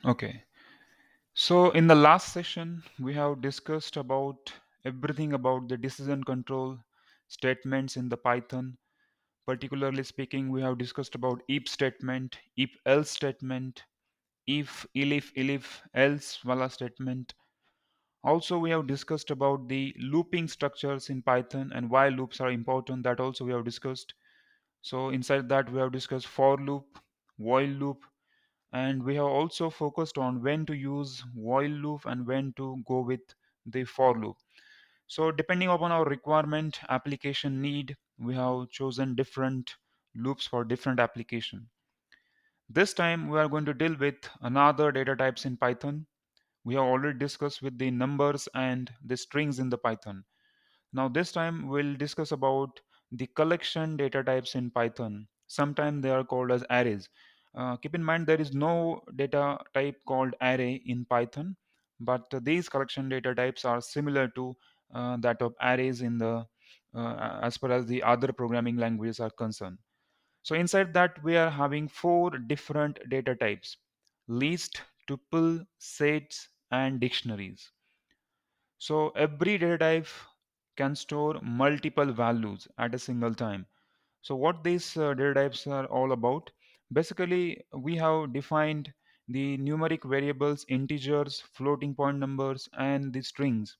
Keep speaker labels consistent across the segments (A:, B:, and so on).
A: Okay. So in the last session, we have discussed about everything about the decision control statements in the Python. Particularly speaking, we have discussed about if statement, if else statement, if elif else wala statement. Also, we have discussed about the looping structures in Python and why loops are important. That also we have discussed. So inside that, we have discussed for loop, while loop, and we have also focused on when to use while loop and when to go with the for loop. So depending upon our requirement application need, we have chosen different loops for different application. This time we are going to deal with another data types in Python. We have already discussed with the numbers and the strings in the Python. Now this time we'll discuss about the collection data types in Python. Sometimes they are called as arrays. Keep in mind there is no data type called array in Python, but these collection data types are similar to that of arrays in the as far as the other programming languages are concerned. So inside that we are having four different data types: list, tuple, sets, and dictionaries. So every data type can store multiple values at a single time. So what these data types are all about? Basically, we have defined the numeric variables, integers, floating point numbers, and the strings.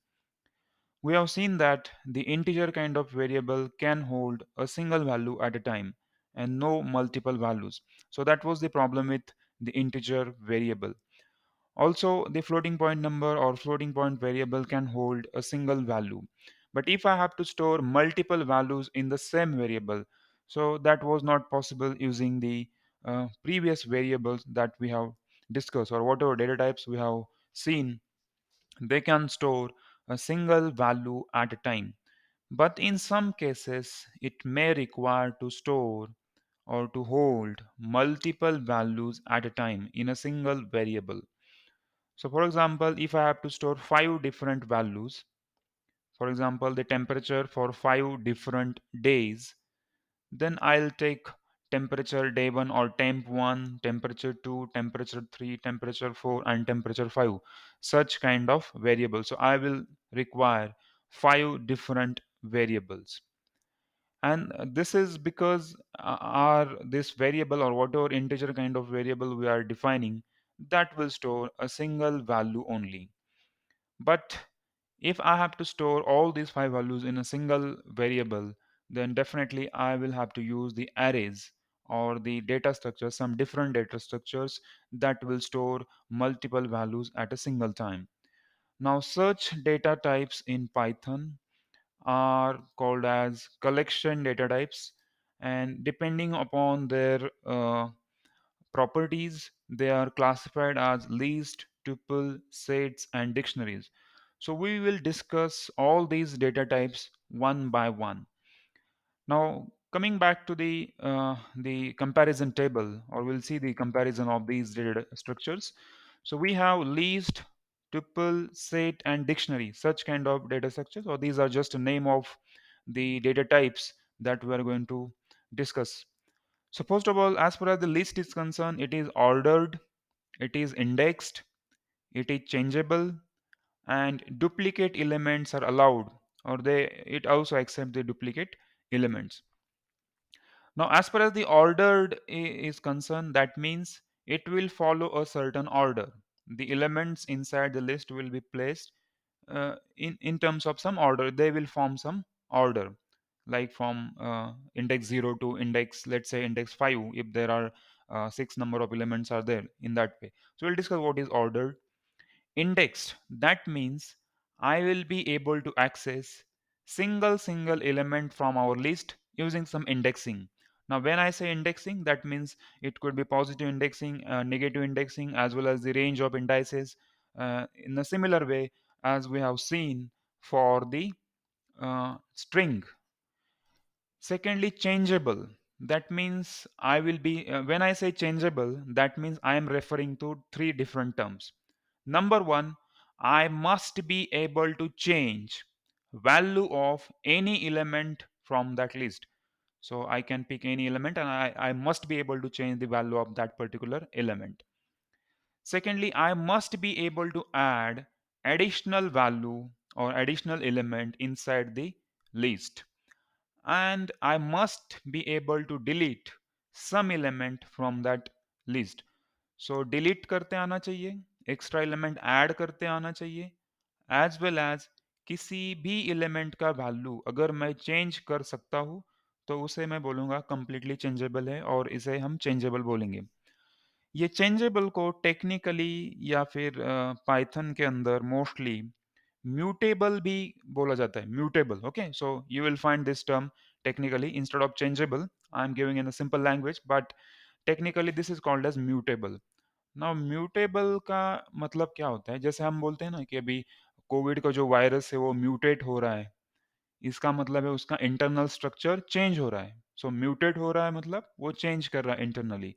A: We have seen that the integer kind of variable can hold a single value at a time and no multiple values. So that was the problem with the integer variable. Also, the floating point number or floating point variable can hold a single value. But if I have to store multiple values in the same variable, so that was not possible using the previous variables that we have discussed, or whatever data types we have seen. They can store a single value at a time. But in some cases, it may require to store or to hold multiple values at a time in a single variable. So for example, if I have to store five different values, for example, the temperature for five different days, then I'll take temperature day 1 or temp 1, temperature 2, temperature 3, temperature 4, and temperature 5. Such kind of variables. So I will require five different variables. And this is because our this variable or whatever integer kind of variable we are defining, that will store a single value only. But if I have to store all these five values in a single variable, then definitely I will have to use the arrays or the data structures, some different data structures that will store multiple values at a single time. Now, such data types in Python are called as collection data types, and depending upon their properties, they are classified as list, tuple, sets, and dictionaries. So we will discuss all these data types one by one. Now, coming back to the comparison table, or we'll see the comparison of these data structures. So we have list, tuple, set, and dictionary, such kind of data structures, or these are just a name of the data types that we are going to discuss. So first of all, as far as the list is concerned, it is ordered, it is indexed, it is changeable, and duplicate elements are allowed, or they it also accepts the duplicate elements. Now, as far as the ordered is concerned, that means it will follow a certain order. The elements inside the list will be placed in terms of some order. They will form some order, like from index 0 to index, let's say index 5, if there are six number of elements are there in that way. So we'll discuss what is ordered. Indexed, that means I will be able to access single element from our list using some indexing. Now when I say indexing, that means it could be positive indexing, negative indexing, as well as the range of indices, in a similar way as we have seen for the string. Secondly, changeable. That means I will be, when I say changeable, that means I am referring to three different terms. Number one, I must be able to change value of any element from that list. So I can pick any element and I must be able to change the value of that particular element. Secondly, I must be able to add additional value or additional element inside the list, and I must be able to delete some element from that list. So delete करते आना चाहिए, extra element add करते आना चाहिए, as well as किसी भी element का value अगर मैं चेंज कर सकता हूँ तो उसे मैं बोलूँगा कंप्लीटली चेंजेबल है और इसे हम चेंजेबल बोलेंगे। ये चेंजेबल को टेक्निकली या फिर पाइथन के अंदर मोस्टली म्यूटेबल भी बोला जाता है, mutable. Okay, so you will find this term technically instead of changeable, I am giving in a simple language, but technically this is called as mutable. Now mutable का मतलब क्या होता है, जैसे हम बोलते हैं ना कि अभी कोविड का जो वायरस है वो म्यूटेट हो रहा है, इसका मतलब है उसका इंटरनल स्ट्रक्चर चेंज हो रहा है। सो म्यूटेट हो रहा है मतलब वो चेंज कर रहा है internally.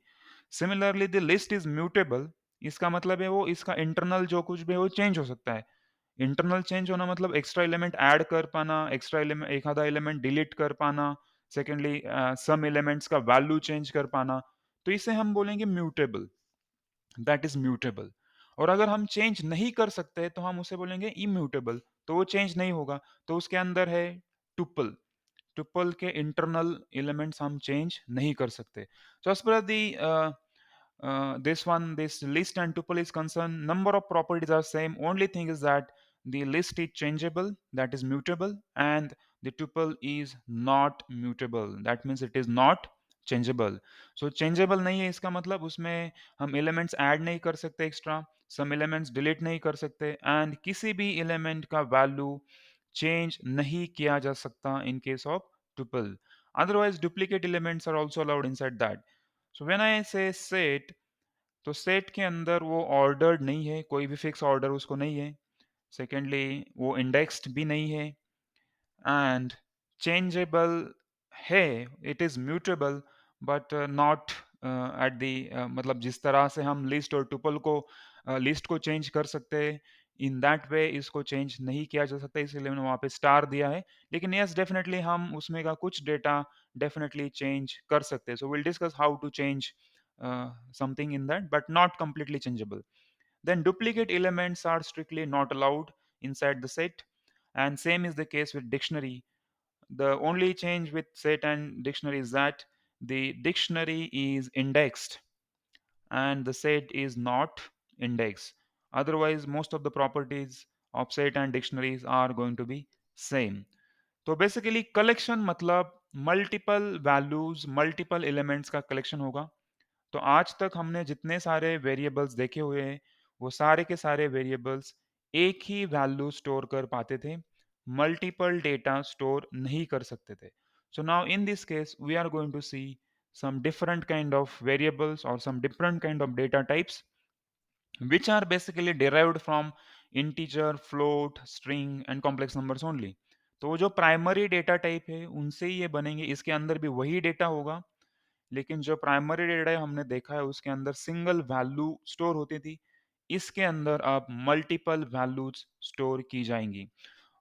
A: Similarly the list is mutable, इसका मतलब है वो इसका इंटरनल जो कुछ भी है वो चेंज हो सकता है। इंटरनल चेंज होना मतलब एक्स्ट्रा एलिमेंट ऐड कर पाना, एक्स्ट्रा एलिमेंट एक आधा एलिमेंट डिलीट कर पाना, सेकेंडली सम एलिमेंट्स का वैल्यू चेंज कर पाना। तो इसे हम बोलेंगे म्यूटेबल, दैट इज म्यूटेबल। और अगर हम चेंज नहीं कर सकते तो हम उसे बोलेंगे इम्यूटेबल, तो वो चेंज नहीं होगा। तो उसके अंदर है टुपल, टुपल के इंटरनल एलिमेंट्स हम चेंज नहीं कर सकते। So as per the this list and tuple is concerned, number of properties are same. Only thing is that the list is changeable, that is mutable, and the tuple is not mutable. That means it is not changeable. So changeable नहीं है इसका मतलब उसमें हम elements add नहीं कर सकते extra, some elements delete नहीं कर सकते, and किसी भी element का value change नहीं किया जा सकता in case of tuple. Otherwise, duplicate elements are also allowed inside that. So when I say set, तो सेट के अंदर वो ऑर्डर्ड नहीं है, कोई भी फिक्स ऑर्डर उसको नहीं है। सेकेंडली वो इंडेक्स्ड भी नहीं है, एंड चेंजेबल है, it is mutable, but not at the मतलब जिस तरह से हम लिस्ट और टुपल को लिस्ट को चेंज कर सकते हैं इन दैट वे इसको चेंज नहीं किया जा सकता, इसलिए मैंने वहाँ पे स्टार दिया है। लेकिन यस डेफिनेटली हम उसमें का कुछ डेटा डेफिनेटली चेंज कर सकते हैं। So will discuss how to change something in that, but not completely changeable. Then duplicate elements are strictly not allowed inside the set, and same is the case with dictionary. The only change with set and dictionary is that the dictionary is indexed and the set is not indexed. Otherwise, most of the properties of set and dictionaries are going to be same. तो basically collection मतलब multiple values multiple elements का collection होगा। तो आज तक हमने जितने सारे वेरिएबल्स देखे हुए हैं वो सारे के सारे वेरिएबल्स एक ही वैल्यू स्टोर कर पाते थे, मल्टीपल डेटा स्टोर नहीं कर सकते थे। So now in this case we are going to see some different kind of variables or some different kind of data types which are basically derived from integer, float, string and complex numbers only. तो वो जो primary data type है उनसे ही ये बनेंगे, इसके अंदर भी वही डेटा होगा, लेकिन जो प्राइमरी डेटा हमने देखा है उसके अंदर सिंगल वैल्यू स्टोर होती थी, इसके अंदर अब मल्टीपल वैल्यूज स्टोर की जाएंगी।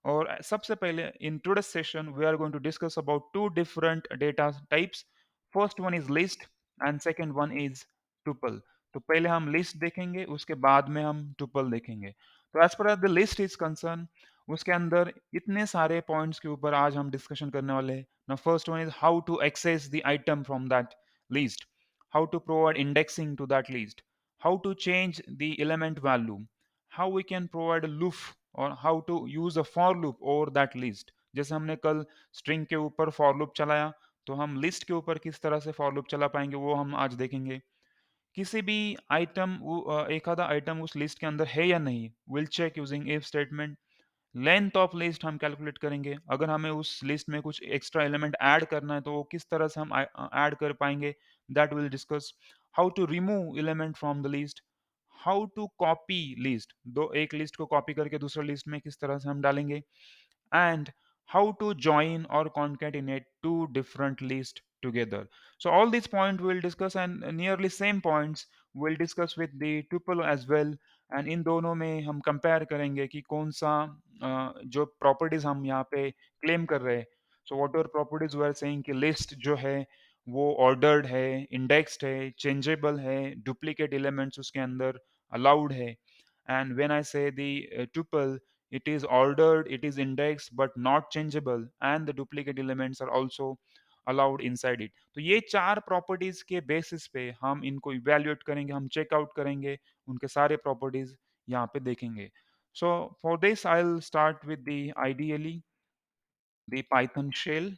A: और सबसे पहले in today session we are going to discuss about two different data types. First one is list and second one is tuple. तो पहले हम लिस्ट देखेंगे, उसके बाद में हम टुपल देखेंगे। तो as per the list is concern, उसके अंदर इतने सारे पॉइंट्स के ऊपर आज हम डिस्कशन करने वाले हैं। Now, first one is how to access the item from that list, how to provide indexing to that list, how to change the element value, how we can provide a loop और how to use a for loop over that list। जैसे हमने कल string के ऊपर for loop चलाया, तो हम list के ऊपर किस तरह से for loop चला पाएंगे वो हम आज देखेंगे। किसी भी आइटम एक आधा आइटम उस लिस्ट के अंदर है या नहीं, will check using if statement. Length of list हम कैलकुलेट करेंगे, अगर हमें उस लिस्ट में कुछ एक्स्ट्रा एलिमेंट ऐड करना है तो वो किस तरह से हम ऐड कर पाएंगे, that will discuss. How to remove element from the list, how to copy list, दो एक लिस्ट को कॉपी करके दूसरे लिस्ट में किस तरह से हम डालेंगे, and how to join or concatenate two different lists together. So all these points we'll discuss, and nearly same points we'll discuss with the tuple as well। and इन दोनों में हम कंपेयर करेंगे कि कौन सा जो प्रॉपर्टीज हम यहाँ पे क्लेम कर रहे हैं। So whatever properties we are saying कि लिस्ट जो है वो ऑर्डर्ड है, इंडेक्स्ड है, चेंजेबल है, डुप्लीकेट एलिमेंट्स उसके अंदर allowed है. And when I say the tuple, it is ordered, it is indexed but not changeable, and the duplicate elements are also allowed inside it. तो ये चार प्रॉपर्टीज के बेसिस पे हम इनको इवेल्युएट करेंगे, हम चेकआउट करेंगे, उनके सारे प्रॉपर्टीज यहाँ पे देखेंगे. So for this I'll start with the ideally the Python shell.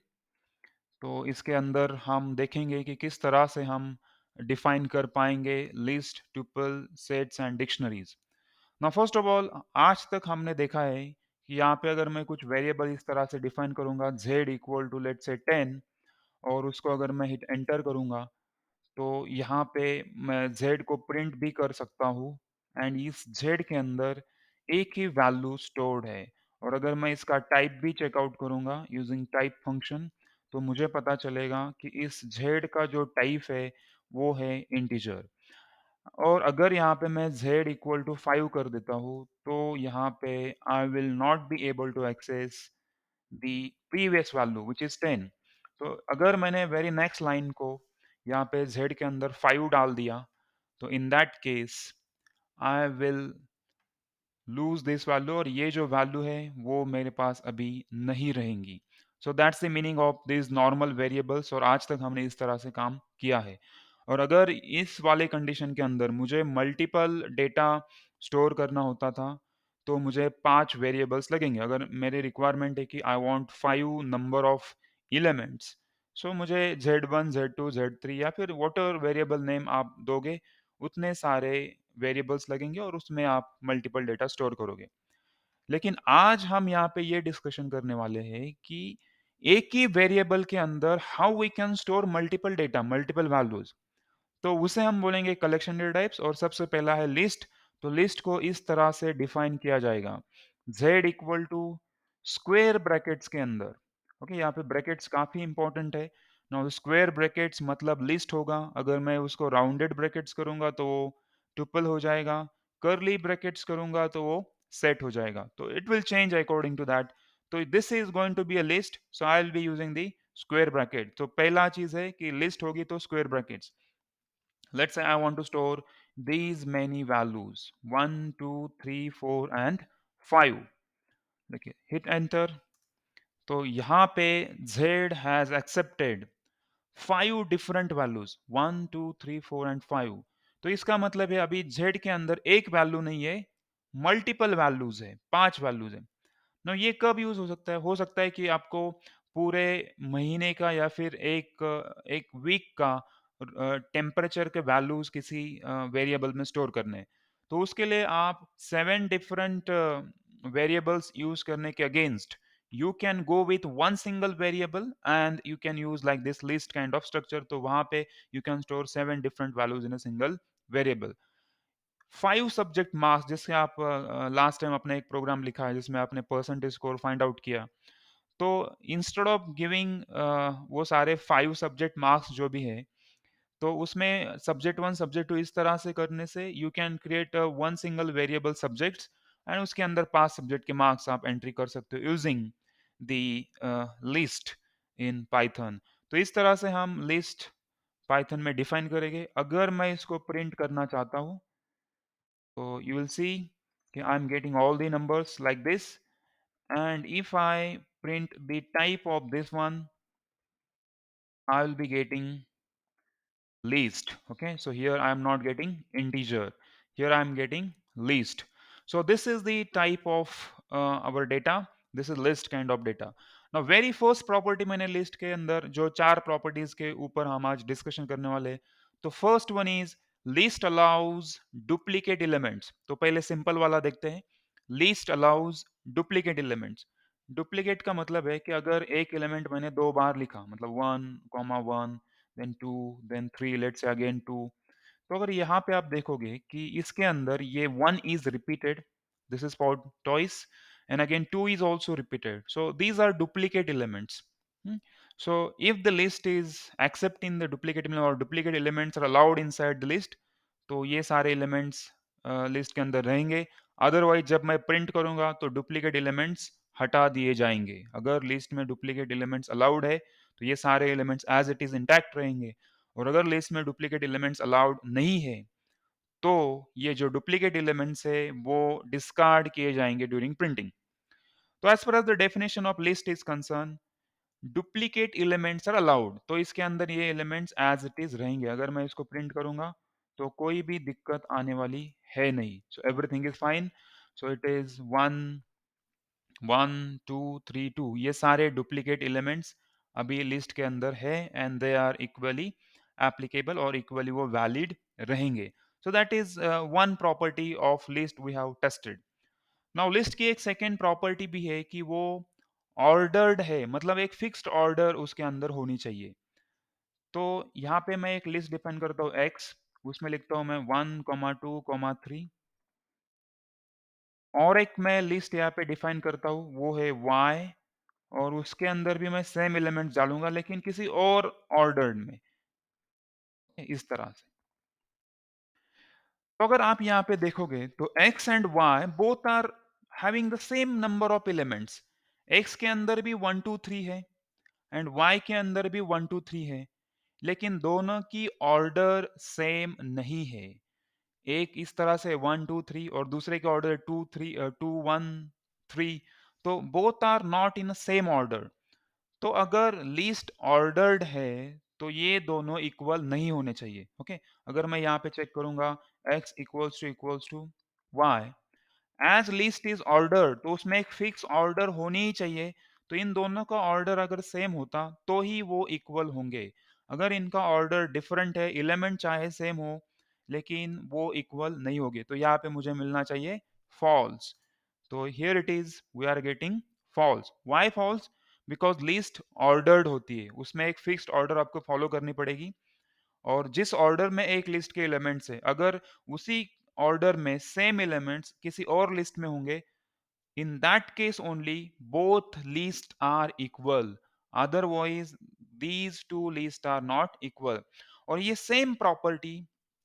A: तो इसके अंदर हम देखेंगे कि किस तरह से हम डिफाइन कर पाएंगे list, tuple, sets and dictionaries. Now first of all, आज तक हमने देखा है कि यहाँ पे अगर मैं कुछ वेरिएबल इस तरह से डिफाइन करूंगा, z इक्वल टू लेट से 10, और उसको अगर मैं हिट एंटर करूंगा, तो यहाँ पे मैं z को प्रिंट भी कर सकता हूँ, एंड इस z के अंदर एक ही वैल्यू स्टोर्ड है. और अगर मैं इसका टाइप भी चेकआउट करूंगा यूजिंग टाइप फंक्शन, तो मुझे पता चलेगा कि इस z का जो टाइप है वो है इंटीजर. और अगर यहाँ पे मैं z इक्वल टू 5 कर देता हूँ, तो यहाँ पे I will not be able to access the previous value which is 10. तो अगर मैंने वेरी नेक्स्ट लाइन को यहाँ पे z के अंदर 5 डाल दिया, तो इन that case I will lose this value, और ये जो वैल्यू है वो मेरे पास अभी नहीं रहेंगी. So that's the meaning of this normal variables, और आज तक हमने इस तरह से काम किया है. और अगर इस वाले कंडीशन के अंदर मुझे मल्टीपल डेटा स्टोर करना होता था, तो मुझे 5 वेरिएबल्स लगेंगे. अगर मेरी रिक्वायरमेंट है कि I want 5 number of elements, so मुझे z1, z2, z3 या फिर वॉट एवर वेरिएबल नेम आप दोगे, उतने सारे वेरिएबल्स लगेंगे और उसमें आप मल्टीपल डेटा स्टोर करोगे. लेकिन आज हम यहाँ पे ये डिस्कशन करने वाले हैं कि एक ही वेरिएबल के अंदर how we can store multiple data, multiple values. तो उसे हम बोलेंगे कलेक्शन डेटा टाइप्स, और सबसे पहला है लिस्ट. तो लिस्ट को इस तरह से डिफाइन किया जाएगा, z equal to square brackets के अंदर. ओके, यहाँ पे ब्रैकेट्स काफी इंपॉर्टेंट है. नाउ स्क्वेयर ब्रैकेट्स मतलब लिस्ट होगा. अगर मैं उसको राउंडेड ब्रैकेट्स करूंगा तो वो ट्यूपल हो जाएगा, कर्ली ब्रैकेट्स करूंगा तो वो सेट हो जाएगा. तो it will change according to that. तो this is going to be a list, so I will be using the square bracket. तो पहला चीज है कि लिस्ट होगी तो square brackets. Let's say I want to store these many values 1, 2, 3, 4 and 5. देखिए, hit enter. तो यहाँ पे z has accepted 5 different values 1, 2, 3, 4 and 5. तो इसका मतलब है अभी z के अंदर एक वैल्यू नहीं है, मल्टीपल वैल्यूज है, 5 वैल्यूज है. नो, ये कब यूज हो सकता है? हो सकता है कि आपको पूरे महीने का या फिर एक वीक का टेम्परेचर के वैल्यूज किसी वेरिएबल में स्टोर करने हैं. तो उसके लिए आप 7 डिफरेंट वेरिएबल्स यूज करने के against you can go with one single variable and you can use like this list kind of structure. तो वहां पे you can store 7 different values in a single variable. 5 subject marks, जिससे आप last time अपने एक programme लिखा है जिसमें आपने परसेंटेज स्कोर फाइंड आउट किया. तो इंस्टेड ऑफ गिविंग वो सारे 5 सब्जेक्ट मार्क्स जो भी है, तो उसमें सब्जेक्ट 1 सब्जेक्ट 2 इस तरह से करने से you can create one single variable subjects, and उसके अंदर 5 सब्जेक्ट के मार्क्स आप एंट्री कर सकते हो using the list in Python. तो इस तरह से हम लिस्ट पाइथन में डिफाइन करेंगे. अगर मैं इसको प्रिंट करना चाहता हूँ, so you will see okay, I'm getting all the numbers like this. And if I print the type of this one, I will be getting least. Okay, so here I am not getting integer. Here I am getting least. So this is the type of our data. This is list kind of data. Now very first property मैंने list के अंदर जो 4 properties के ऊपर हम आज discussion करने वाले हैं. तो first one is list allows duplicate elements. तो पहले simple वाला देखते हैं. List allows duplicate elements. Duplicate का मतलब है कि अगर एक एलिमेंट मैंने 2 बार लिखा, मतलब 1, 1, then 2, then 3, let's say again 2. तो अगर यहाँ पे आप देखोगे कि इसके अंदर ये 1 is repeated, this is for twice, and again 2 is also repeated, so these are duplicate elements. So if the list is accepting the duplicate element or duplicate elements are allowed inside the list, तो ये सारे elements list के अंदर रहेंगे. Otherwise जब मैं print करूंगा तो डुप्लीकेट एलिमेंट्स हटा दिए जाएंगे. अगर लिस्ट में डुप्लीकेट एलिमेंट्स अलाउड है, तो ये सारे elements as it is intact रहेंगे. और अगर लिस्ट में डुप्लीकेट एलिमेंट्स अलाउड नहीं है, तो ये जो डुप्लीकेट एलिमेंट्स है वो डिस्कार्ड किए जाएंगे ड्यूरिंग प्रिंटिंग। तो as per as the definition of list is concern, duplicate elements are allowed, तो इसके अंदर ये एलिमेंट्स एज इट इज रहेंगे। अगर मैं इसको प्रिंट करूंगा तो कोई भी दिक्कत आने वाली है नहीं। So everything is fine. So it is one, one, two, three, two, ये सारे डुप्लीकेट एलिमेंट्स अभी लिस्ट के अंदर है and they are equally applicable और इक्वली वो वैलिड रहेंगे। So that is one property of list we have tested. Now list की एक सेकेंड प्रॉपर्टी भी है कि वो ऑर्डर्ड है, मतलब एक फिक्स्ड ऑर्डर उसके अंदर होनी चाहिए। तो यहाँ पे मैं एक लिस्ट डिफाइन करता हूँ एक्स, उसमें लिखता हूँ मैं 1, 2, 3, और एक मैं लिस्ट यहाँ पे डिफाइन करता हूँ वो है वाई, और उसके अंदर भी मैं सेम एलिमेंट्स डालूंगा लेकिन किसी और ऑर्डर में, इस तरह से। तो अगर आप यहाँ पे देखोगे तो x and y both are having the same number of elements. x के अंदर भी 1, 2, 3 है एंड y के अंदर भी 1, 2, 3 है, लेकिन दोनों की ऑर्डर सेम नहीं है। एक इस तरह से 1, 2, 3 और दूसरे के ऑर्डर 2, 1, 3। तो both are not in same order. तो अगर लीस्ट ऑर्डर्ड है तो ये दोनों इक्वल नहीं होने चाहिए। ओके, अगर मैं यहाँ पे चेक करूंगा x== y, as list is order, तो उसमें एक फिक्स ऑर्डर होनी ही चाहिए। तो इन दोनों का ऑर्डर अगर सेम होता तो ही वो इक्वल होंगे। अगर इनका ऑर्डर डिफरेंट है, एलिमेंट चाहे सेम हो लेकिन वो इक्वल नहीं होंगे, तो यहाँ पे मुझे मिलना चाहिए फॉल्स। तो here it is we are getting false. Why false? Because list ordered होती है, उसमें एक फिक्स्ड ऑर्डर आपको फॉलो करनी पड़ेगी, और जिस ऑर्डर में एक लिस्ट के एलिमेंट्स है अगर उसी ऑर्डर में सेम एलिमेंट्स किसी और लिस्ट में होंगे, in that case only both lists are equal, otherwise these two lists are not equal। और ये सेम प्रॉपर्टी,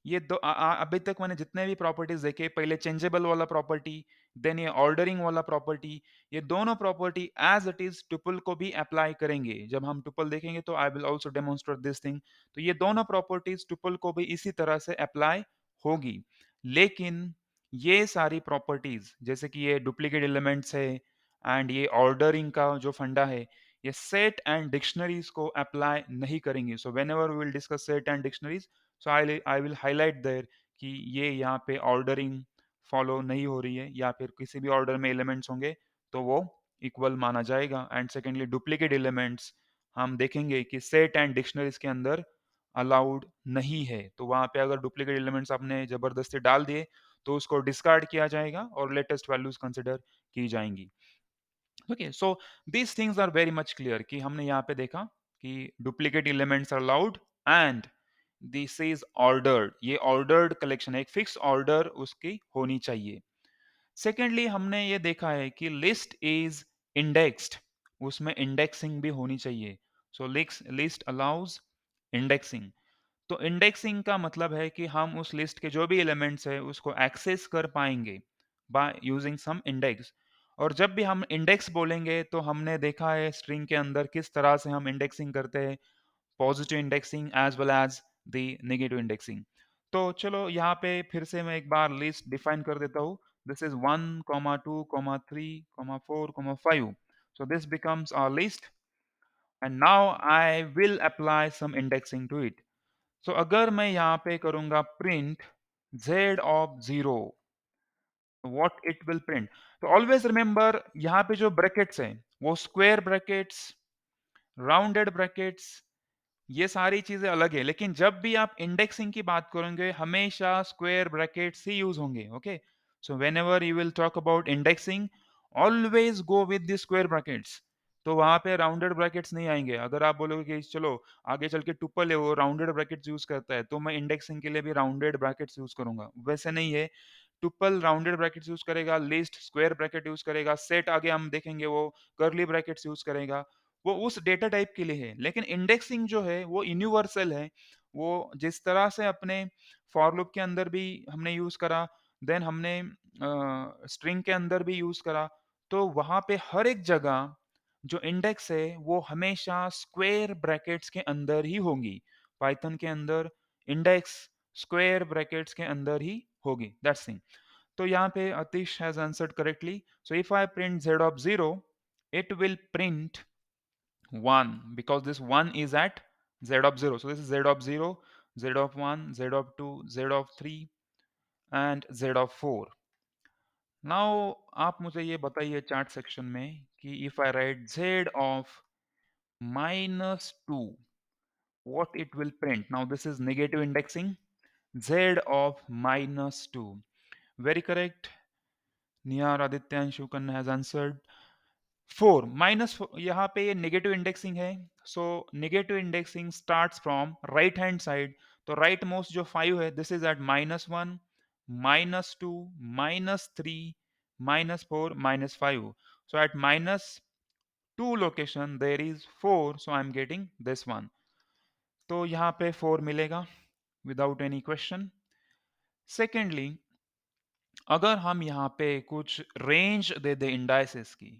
A: ये दो अभी तक मैंने जितने भी प्रॉपर्टीज देखे, पहले चेंजेबल वाला प्रॉपर्टी, देन ये ऑर्डरिंग वाला प्रॉपर्टी, ये दोनों property as it is tuple को भी अप्लाई करेंगे। जब हम टुपल देखेंगे तो I will also demonstrate this thing. तो ये दोनों प्रॉपर्टीज टुपल को भी इसी तरह से अप्लाई होगी। लेकिन ये सारी प्रॉपर्टीज जैसे कि ये डुप्लीकेट एलिमेंट्स है एंड ये ऑर्डरिंग का जो फंडा है, ये सेट एंड डिक्शनरीज को अप्लाई नहीं करेंगे। So whenever we will discuss set and dictionaries, so I will highlight there कि ये यहाँ पे ऑर्डरिंग फॉलो नहीं हो रही है, या फिर किसी भी ऑर्डर में एलिमेंट्स होंगे तो वो इक्वल माना जाएगा। एंड सेकेंडली डुप्लीकेट एलिमेंट्स हम देखेंगे कि सेट एंड डिक्शनरीज के अंदर अलाउड नहीं है। तो वहां पे अगर डुप्लीकेट एलिमेंट्स आपने जबरदस्ती डाल दिए तो उसको डिस्कार्ड किया जाएगा और लेटेस्ट वैल्यूज कंसिडर की जाएंगी। Okay, so these things are very much clear कि हमने यहाँ पे देखा कि duplicate elements are allowed and this is ordered, ये ऑर्डर्ड कलेक्शन है, एक फिक्स ऑर्डर उसकी होनी चाहिए। सेकेंडली हमने ये देखा है कि लिस्ट इज इंडेक्स्ड, उसमें इंडेक्सिंग भी होनी चाहिए। सो लिस्ट अलाउज इंडेक्सिंग। तो इंडेक्सिंग का मतलब है कि हम उस लिस्ट के जो भी एलिमेंट्स है उसको एक्सेस कर पाएंगे बाय यूजिंग सम इंडेक्स। और जब भी हम इंडेक्स बोलेंगे तो हमने देखा है स्ट्रिंग के अंदर किस तरह से हम इंडेक्सिंग करते हैं, positive indexing as well as the negative indexing. तो चलो यहाँ पे फिर से मैं एक बार लिस्ट डिफाइन कर देता हूँ। This is 1, 2, 3, 4, 5। So this becomes our list and now I will apply some indexing to it. सो अगर मैं यहाँ पे करूंगा print z of 0, what it will print. तो ऑलवेज रिमेंबर यहाँ पे जो ब्रैकेट्स हैं वो स्क्वायर ब्रैकेट्स, राउंडेड ब्रैकेट्स, ये सारी चीजें अलग है, लेकिन जब भी आप इंडेक्सिंग की बात करेंगे हमेशा स्क्वायर ब्रैकेट्स ही यूज होंगे। Okay, so when ever you will talk about indexing always go with the square brackets. तो वहां पे राउंडेड ब्रैकेट्स नहीं आएंगे। अगर आप बोलोगे कि चलो आगे चल के टुपल है वो राउंडेड ब्रैकेट्स यूज करता है तो मैं इंडेक्सिंग के लिए भी राउंडेड ब्रैकेट्स यूज करूंगा, वैसे नहीं है। टुपल राउंडेड ब्रैकेट्स यूज करेगा, लिस्ट स्क्वायर ब्रैकेट यूज करेगा, सेट आगे हम देखेंगे वो कर्ली ब्रैकेट्स यूज करेगा। वो उस डेटा टाइप के लिए है, लेकिन इंडेक्सिंग जो है वो यूनिवर्सल है। वो जिस तरह से अपने फॉर लूप के अंदर भी हमने यूज करा, देन हमने स्ट्रिंग के अंदर भी यूज करा, तो वहां पे हर एक जगह जो इंडेक्स है वो हमेशा स्क्वायर ब्रैकेट्स के अंदर ही होंगी। पाइथन के अंदर इंडेक्स स्क्वायर ब्रैकेट्स के अंदर ही होगी, दैट्स थिंग। तो यहाँ पे Atish has answered correctly. So if I print z of 0, it will print 1 because this 1 is at z of 0. So this is z of 0, z of 1, z of 2, z of 3 and z of 4. Now आप मुझे ये बताइए chat section में कि if I write z of -2, what it will print? Now this is negative indexing. Z of -2. Very correct. Nihar Adityan Shukan has answered. 4 minus यहाँ पे ये negative indexing है, so negative indexing starts from right hand side. तो right most जो 5 है, this is at -1, -2, -3, -4, -5। So at -2 location there is 4, so I am getting this one. तो यहाँ पे 4 मिलेगा विदाउट एनी क्वेश्चन। सेकेंडली, अगर हम यहाँ पे कुछ रेंज दे दे इंडाइसेस की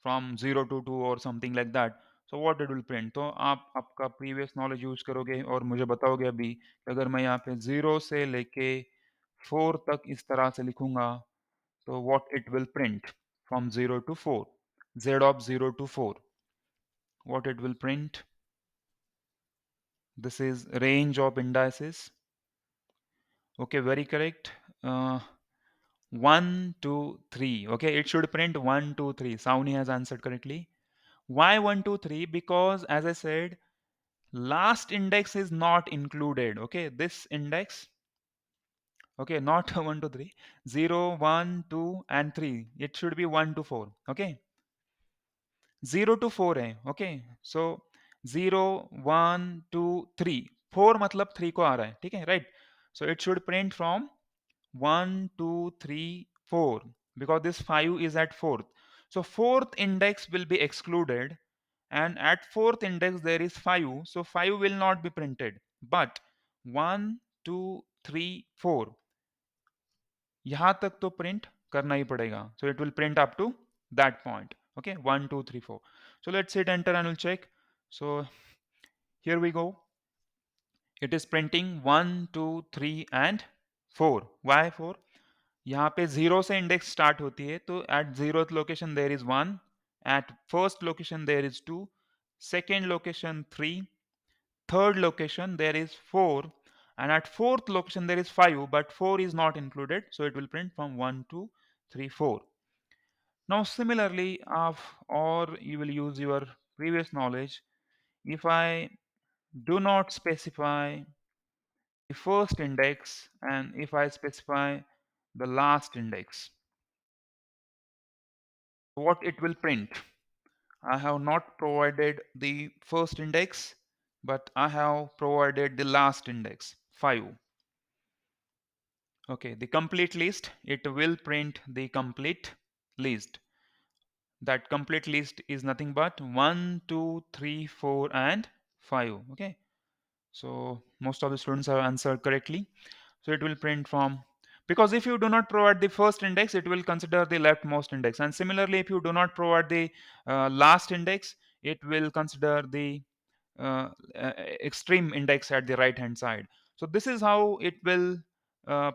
A: फ्रॉम 0 to 2 और something like that, so what it will print. तो आप आपका प्रीवियस नॉलेज यूज करोगे और मुझे बताओगे अभी कि अगर मैं यहाँ पे 0 से लेके 4 तक इस तरह से लिखूंगा, तो what it will print from 0 to 4, z of 0 to 4, what it will print? This is range of indices. Okay, very correct. 1, 2, 3. Okay, it should print 1, 2, 3. Sauni has answered correctly. Why 1, 2, 3? Because as I said, last index is not included. Okay, this index, okay, not 1, 2, 3, 0, 1, 2, and 3. It should be 1 to 4. Okay, 0 to 4 है. Okay, so 0, 1, 2, 3. 4 मतलब 3 को आ रहा है, ठीक है, right? So it should print from 1, 2, 3, 4 because this 5 is at fourth. So fourth index will be excluded, and at fourth index there is 5, so 5 will not be printed. But 1, 2, 3, 4 यहाँ तक तो print करना ही पड़ेगा. So it will print up to that point. Okay, 1, 2, 3, 4. So let's hit enter and we'll check. So here we go. It is printing 1, 2, 3 and 4. Why 4? यहाँ पे 0 से index start होती है, तो at 0th location there is 1, at first location there is 2, second location 3, third location there is 4, and at fourth location there is 5, but 4 is not included, so it will print from 1, 2, 3, 4. Now similarly, or you will use your previous knowledge. If I do not specify the first index and if I specify the last index, what it will print? I have not provided the first index, but I have provided the last index, 5. Okay, the complete list, it will print the complete list. That complete list is nothing but 1, 2, 3, 4, and 5. Okay, so most of the students have answered correctly. So it will print from, because if you do not provide the first index, it will consider the leftmost index, and similarly if you do not provide the last index, it will consider the extreme index at the right hand side. So this is how it will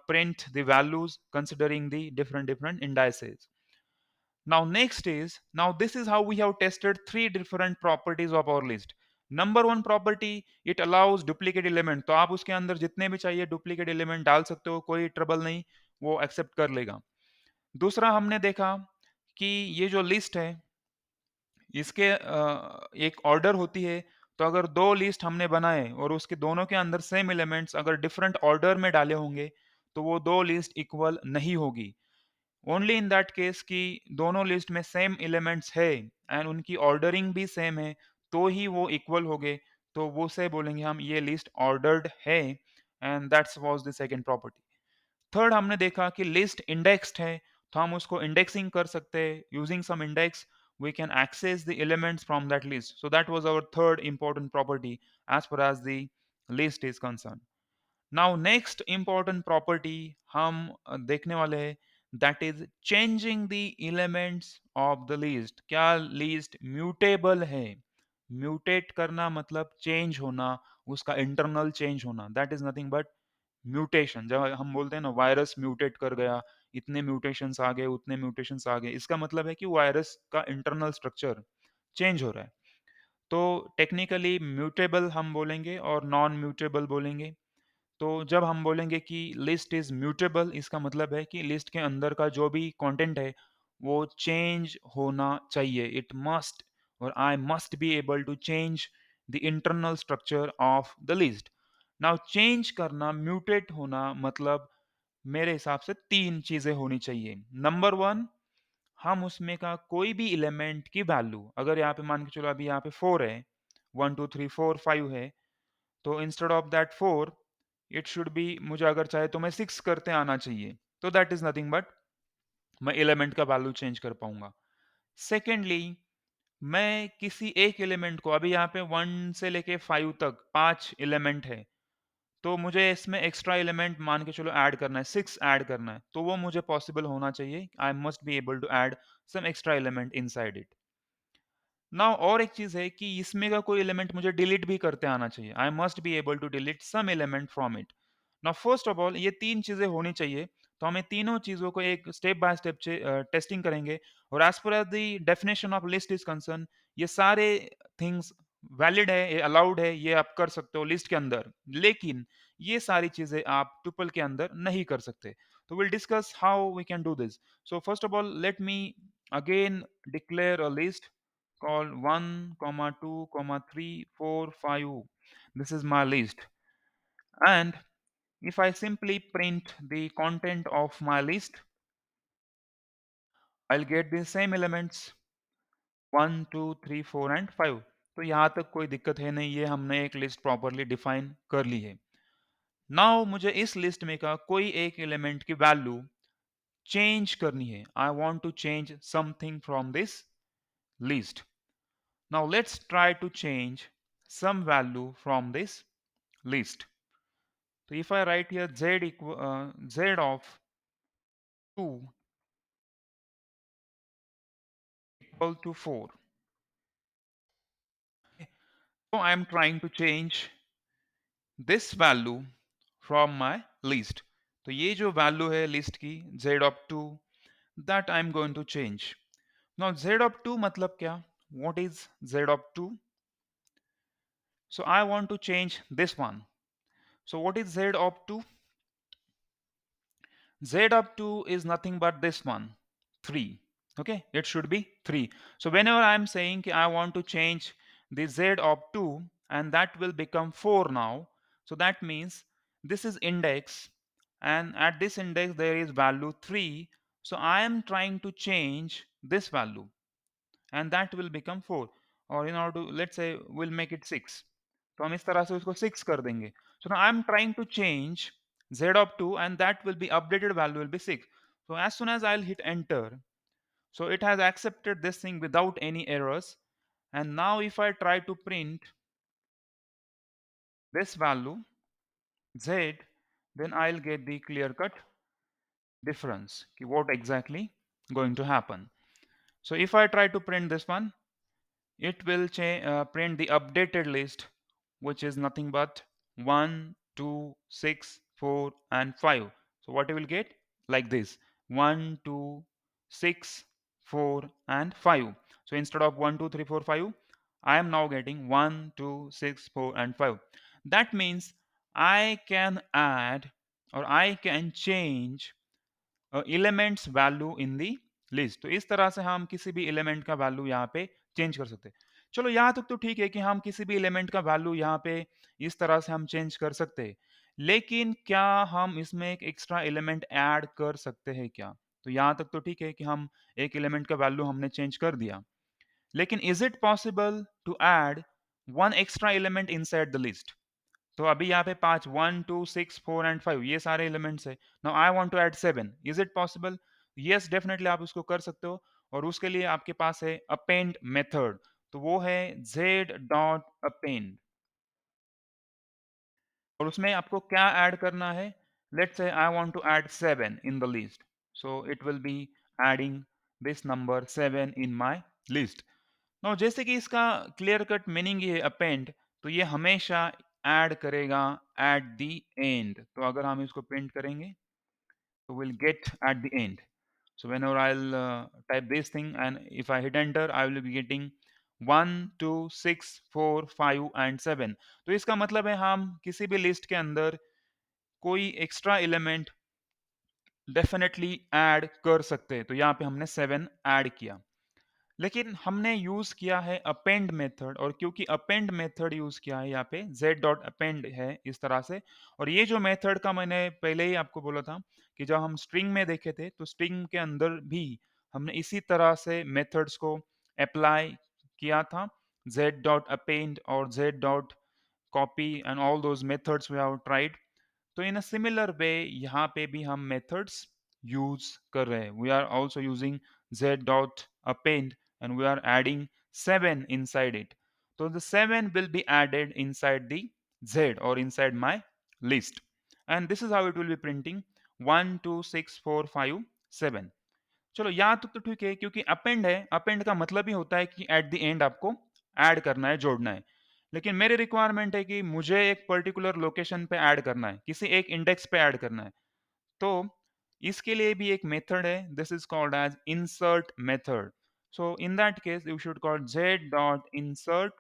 A: print the values considering the different indices. Now next is, now this is how we have tested three different properties of our list. Number one property, it allows duplicate element, तो आप उसके अंदर जितने भी चाहिए duplicate element डाल सकते हो, कोई ट्रबल नहीं, वो एक्सेप्ट कर लेगा. दूसरा हमने देखा कि ये जो लिस्ट है इसके एक ऑर्डर होती है, तो अगर दो लिस्ट हमने बनाए और उसके दोनों के अंदर सेम एलिमेंट्स अगर डिफरेंट ऑर्डर में डाले होंगे, तो वो दो लिस्ट इक्वल नहीं होगी. ओनली इन दैट केस कि दोनों लिस्ट में सेम एलिमेंट्स है एंड उनकी ऑर्डरिंग भी सेम है, तो ही वो इक्वल हो गए, तो वो से बोलेंगे हम ये लिस्ट ऑर्डर्ड है, and that's was the second property. Third हमने देखा कि लिस्ट इंडेक्स्ड है, तो हम उसको इंडेक्सिंग कर सकते हैं. Using some index we can access the elements from that list. So that was our third important property as far as the list is concerned. Now next important property हम देखने वाले हैं, that is changing the elements of the list. क्या list mutable है? Mutate करना मतलब change होना, उसका internal change होना, that is nothing but mutation, जब हम बोलते हैं ना वायरस म्यूटेट कर गया, इतने म्यूटेशंस आ गए, उतने म्यूटेशंस आ गए, इसका मतलब है कि वायरस का इंटरनल स्ट्रक्चर चेंज हो रहा है। तो टेक्निकली म्यूटेबल हम बोलेंगे और नॉन म्यूटेबल बोलेंगे। तो जब हम बोलेंगे कि लिस्ट इज़ म्यूटेबल, इसका मतलब है कि लिस्ट के अंदर का जो भी कंटेंट है, वो चेंज होना चाहिए। इट मस्ट और I must be able to change the internal structure of the list. Now change करना, म्यूटेट होना मतलब मेरे हिसाब से 3 चीज़ें होनी चाहिए। नंबर 1, हम उसमें का कोई भी एलिमेंट की वैल्यू, अगर यहाँ पे मान के चलो अभी यहाँ पे 4 है, 1 2 3 4 5 है, तो instead of that 4 it should B, मुझे अगर चाहे तो मैं 6 करते आना चाहिए। तो दैट इज़ नथिंग बट मैं एलिमेंट का वैल्यू चेंज कर पाऊँगा। सेकेंडली, मैं किसी एक एलिमेंट को, अभी यहाँ पे 1 से लेके 5 तक 5 एलिमेंट है, तो मुझे इसमें एक्स्ट्रा एलिमेंट मान के चलो ऐड करना है, 6 ऐड करना है, तो वो मुझे पॉसिबल होना चाहिए। I must be able to add some extra element inside it. Now और एक चीज़ है कि इसमें का कोई एलिमेंट मुझे डिलीट भी करते आना चाहिए। I must be able to delete some element from it. Now first of all ये 3 चीज़ें होनी चाहिए, तो हमें तीनों चीज़ों को एक स्टेप बाय स्टेप टेस्टिंग करेंगे और as per the definition of list is concern, ये सारे थिंग्स वैलिड है, ये अलाउड है, ये आप कर सकते हो लिस्ट के अंदर। लेकिन ये सारी चीज़ें आप ट्यूपल के अंदर नहीं कर सकते। तो will discuss how we can do this. So first of all let me again declare a list called 1, comma 2, comma 3, 4, 5. This is my list. And if I simply print the content of my list, I'll get the same elements 1, 2, 3, 4 and 5. तो यहाँ तक कोई दिक्कत है नहीं, ये हमने एक लिस्ट प्रॉपरली डिफाइन कर ली है। नाउ मुझे इस लिस्ट में का कोई एक एलिमेंट की वैल्यू चेंज करनी है। I want to change something from this list. Now let's try to change some value from this list. So if I write here z of 2 equal to 4. So I am trying to change this value from my list. तो ये जो value है list की z of 2, that I am going to change. Now z of 2 मतलब क्या? What is z of 2? So I want to change this one. So what is z of 2? Z of 2 is nothing but this one, 3. Okay, it should be 3. So whenever I am saying I want to change the Z of 2 and that will become 4 now, so that means this is index and at this index there is value 3. So I am trying to change this value and that will become 4, or in order to, let's say we'll make it 6, तो हम इस तरह से उसको 6 कर देंगे. So now I'm trying to change z of 2 and that will be updated value will be 6. So as soon as I'll hit enter, so it has accepted this thing without any errors. And now if I try to print this value z, then I'll get the clear cut difference, what exactly going to happen. So if I try to print this one, it will print the updated list, which is nothing but 1, 2, 6, 4, and 5. So what you will get? Like this: 1, 2, 6, 4, and 5. So instead of 1, 2, 3, 4, 5, I am now getting 1, 2, 6, 4, and 5. That means I can add or I can change elements value in the list. तो इस तरह से हम किसी भी element का value यहाँ पे चेंज कर सकते हैं। चलो यहाँ तक तो ठीक है कि हम किसी भी एलिमेंट का वैल्यू यहाँ पे इस तरह से हम चेंज कर सकते हैं, लेकिन क्या हम इसमें एक एक्स्ट्रा एलिमेंट ऐड कर सकते हैं क्या? तो यहाँ तक तो ठीक है कि हम एक एलिमेंट का वैल्यू हमने चेंज कर दिया, लेकिन is it possible to add one extra element inside the list? तो अभी यहाँ पे 5, 1, 2, 6, 4 एंड 5 ये सारे एलिमेंट्स है। Now I want to add 7, is it possible? Yes, definitely आप उसको कर सकते हो और उसके लिए आपके पास है अपेंड मेथड। तो वो है z डॉट अपेंड और उसमें आपको क्या ऐड करना है? Let's say I want to add 7 in the list, so it will be adding this number 7 in my list. No जैसे कि इसका क्लियर कट मीनिंग ये है अपेंड, तो ये हमेशा ऐड करेगा एट द एंड। तो अगर हम इसको प्रिंट करेंगे तो will get eight the and. So whenever I'll type this thing and if I hit enter, I will be getting 1, 2, 6, 4, 5 and 7। तो इसका मतलब है हम किसी भी लिस्ट के अंदर कोई एक्स्ट्रा एलिमेंट डेफिनेटली ऐड कर सकते हैं। तो यहाँ पे हमने 7 ऐड किया। लेकिन हमने यूज किया है अपेंड मेथड, और क्योंकि अपेंड मेथड यूज किया है यहाँ पे z डॉट अपेंड है इस तरह से। और ये जो मेथड का मैंने पहले ही आपको बोला था कि जब हम स्ट्रिंग में देखे थे तो स्ट्रिंग के अंदर भी हमने इसी तरह से मेथड्स को अप्लाई किया था। z डॉट अपेंड और z dot copy and all those methods we have tried. तो इन अ सिमिलर वे यहाँ पे भी हम मेथड्स यूज कर रहे हैं। We are also using z dot append and we are adding 7 inside it। So the 7 will be added inside the z or inside my list, and this is how it will be printing 1 2 6 4 5 7। चलो यहाँ तक तो ठीक है, क्योंकि append है। Append का मतलब ही होता है कि एट द एंड आपको ऐड करना है, जोड़ना है। लेकिन मेरी रिक्वायरमेंट है कि मुझे एक पर्टिकुलर लोकेशन पे ऐड करना है, किसी एक इंडेक्स पे ऐड करना है। तो इसके लिए भी एक मेथड है, this is called as insert method. So in that case you should call z dot insert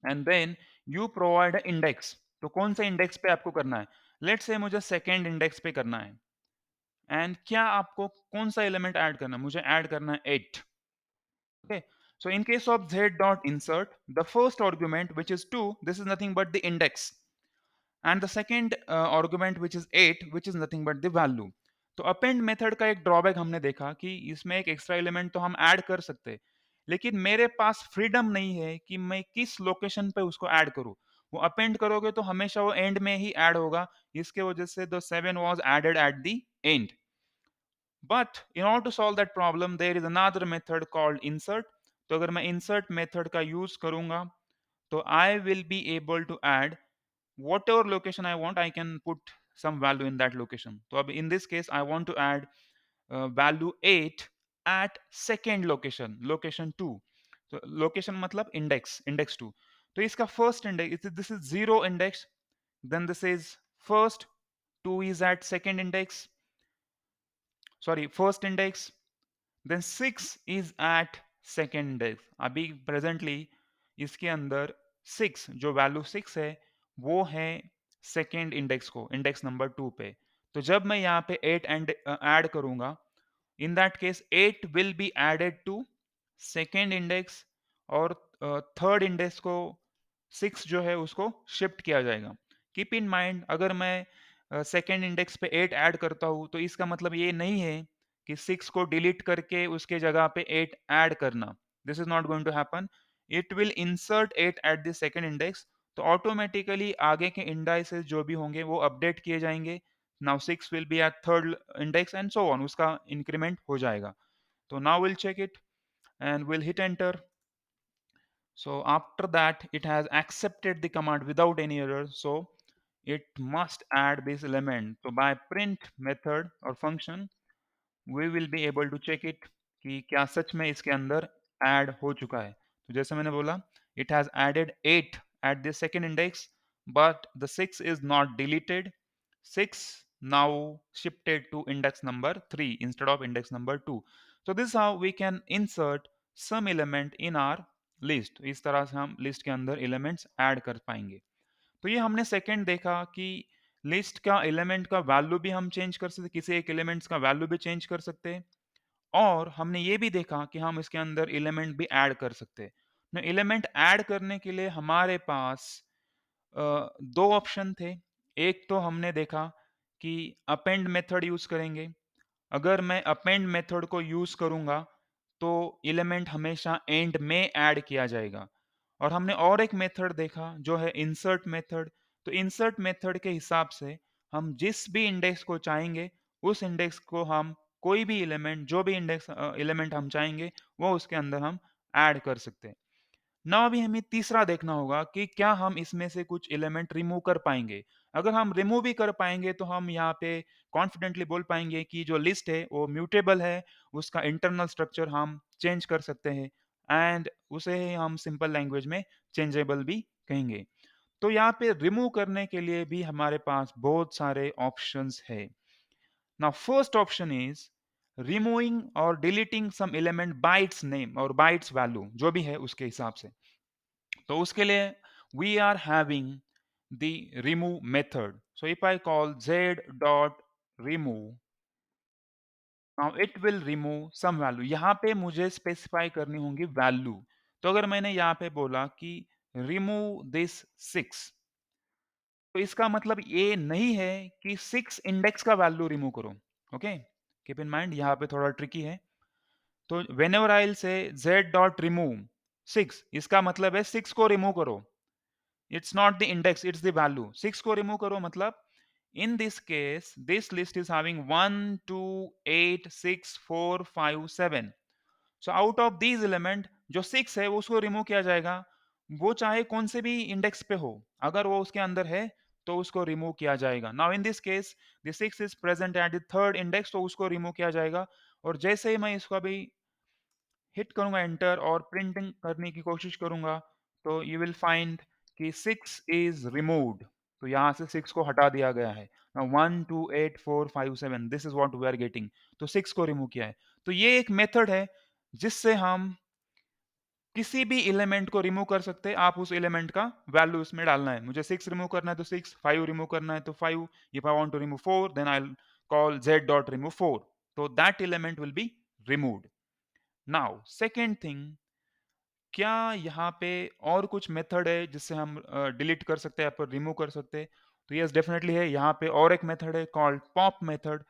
A: and then you provide index. तो कौन से इंडेक्स पे आपको करना है? लेट्स से मुझे सेकेंड इंडेक्स पे करना है। एंड क्या आपको कौन सा एलिमेंट ऐड करना है? मुझे ऐड करना है 8। Okay, so in case of z dot insert, the first argument which is 2, this is nothing but the index, and the second argument which is 8, which is nothing but the value। तो append method का एक drawback हमने देखा कि इसमें एक extra element तो हम ऐड कर सकते हैं, लेकिन मेरे पास फ्रीडम नहीं है कि मैं किस लोकेशन पे उसको ऐड करूं। वो अपेंड करोगे तो हमेशा वो एंड में ही ऐड होगा। इसके वजह से the 7 was added at the end. But in order to solve that problem there is another method called insert. तो अगर मैं इंसर्ट मेथड का यूज करूंगा तो I will be able to add whatever location I want, I can put some value in that location। तो अब in this case I want to add value 8 at second location, location 2। तो location मतलब index 2। तो इसका first index, this is 0 index, then this is first, 2 is at second index, sorry first index, then 6 is at second index. अभी presently इसके अंदर 6, जो value 6 है वो है सेकेंड इंडेक्स को, इंडेक्स नंबर 2 पे। तो जब मैं यहाँ पे 8 एंड ऐड करूंगा, in that case 8 will be added to second index, और थर्ड इंडेक्स को 6 जो है उसको शिफ्ट किया जाएगा। कीप इन माइंड, अगर मैं सेकेंड इंडेक्स पे 8 ऐड करता हूँ तो इसका मतलब ये नहीं है कि 6 को डिलीट करके उसके जगह पे 8 ऐड करना। This is not going to happen. It will insert 8 at the second index. तो ऑटोमेटिकली आगे के इंडाइसेस जो भी होंगे वो अपडेट किए जाएंगे। Now 6 will be at third index and so on, उसका इंक्रीमेंट हो जाएगा। तो now will check it and we'll hit enter। So after that it has accepted the command without any error, so it must add this element। तो by print method और function we will be able to check it कि क्या सच में इसके अंदर add हो चुका है। तो जैसे मैंने बोला, it has added 8 at the second index, but the 6 is not deleted। 6 now shifted to index number 3 instead of index number 2। so this is how we can insert some element in our list। इस तरह से हम list के अंदर elements add कर पाएंगे। तो ये हमने सेकंड देखा कि लिस्ट का एलिमेंट का वैल्यू भी हम चेंज कर सकते, किसी एक एलिमेंट्स का वैल्यू भी चेंज कर सकते हैं। और हमने ये भी देखा कि हम इसके अंदर एलिमेंट भी ऐड कर सकते हैं। ना एलिमेंट ऐड करने के लिए हमारे पास दो ऑप्शन थे। एक तो हमने देखा कि अपेंड मेथड यूज करेंगे। अगर मैं अपेंड मेथड को यूज करूंगा तो एलिमेंट हमेशा एंड में ऐड किया जाएगा। और हमने और एक मेथड देखा जो है इंसर्ट मेथड। तो इंसर्ट मेथड के हिसाब से हम जिस भी इंडेक्स को चाहेंगे उस इंडेक्स को हम कोई भी एलिमेंट, जो भी इंडेक्स एलिमेंट हम चाहेंगे वो उसके अंदर हम ऐड कर सकते हैं। ना अभी हमें तीसरा देखना होगा कि क्या हम इसमें से कुछ एलिमेंट रिमूव कर पाएंगे। अगर हम रिमूव भी कर पाएंगे तो हम यहाँ पे कॉन्फिडेंटली बोल पाएंगे कि जो लिस्ट है वो म्यूटेबल है, उसका इंटरनल स्ट्रक्चर हम चेंज कर सकते हैं, एंड उसे ही हम सिंपल लैंग्वेज में चेंजेबल भी कहेंगे। तो यहाँ पे रिमूव करने के लिए भी हमारे पास बहुत सारे ऑप्शंस है। Now first option is removing और deleting some element by its name और बाय इट्स वैल्यू, जो भी है उसके हिसाब से। तो उसके लिए we are having the remove method. So if I call z dot remove, now it will remove some value. यहाँ पे मुझे स्पेसिफाई करनी होंगी वैल्यू। तो अगर मैंने यहाँ पे बोला कि रिमूव दिस 6, तो इसका मतलब ये नहीं है कि 6 इंडेक्स का वैल्यू रिमूव करो। ओके, कीप इन माइंड, यहाँ पे थोड़ा ट्रिकी है। तो whenever I will say z dot remove 6, इसका मतलब है 6 को रिमूव करो। It's not the index, it's the value. 6 को रिमूव करो मतलब इन this case this list is having 1 2 8 6 4 5 7। So out of these element जो 6 है वो उसको रिमूव किया जाएगा। वो चाहे कौन से भी इंडेक्स पे हो, अगर वो उसके अंदर है तो उसको रिमूव किया जाएगा। Now in this case the 6 is present at the third index, तो उसको रिमूव किया जाएगा। और जैसे ही मैं इसको अभी हिट करूंगा एंटर और प्रिंटिंग करने की कोशिश करूंगा, तो यू विल फाइंड कि 6 इज रिमूव्ड। तो यहाँ से 6 को हटा दिया गया है। Now 1 2 8 4 5 7, this is what we are getting. तो 6 को रिमूव किया है। तो ये एक मेथड है जिससे हम किसी भी एलिमेंट को रिमूव कर सकते हैं। आप उस एलिमेंट का वैल्यू इसमें डालना है। मुझे 6 रिमूव करना है तो 6, 5 रिमूव करना है तो 5। If I want to remove 4, then I will call z.remove4, तो that element will be removed. Now second thing, क्या यहाँ पे और कुछ मेथड है जिससे हम डिलीट कर सकते हैं या फिर रिमूव कर सकते हैं? तो यस, डेफिनेटली है। यहाँ पे और एक मेथड है कॉल्ड पॉप मेथड।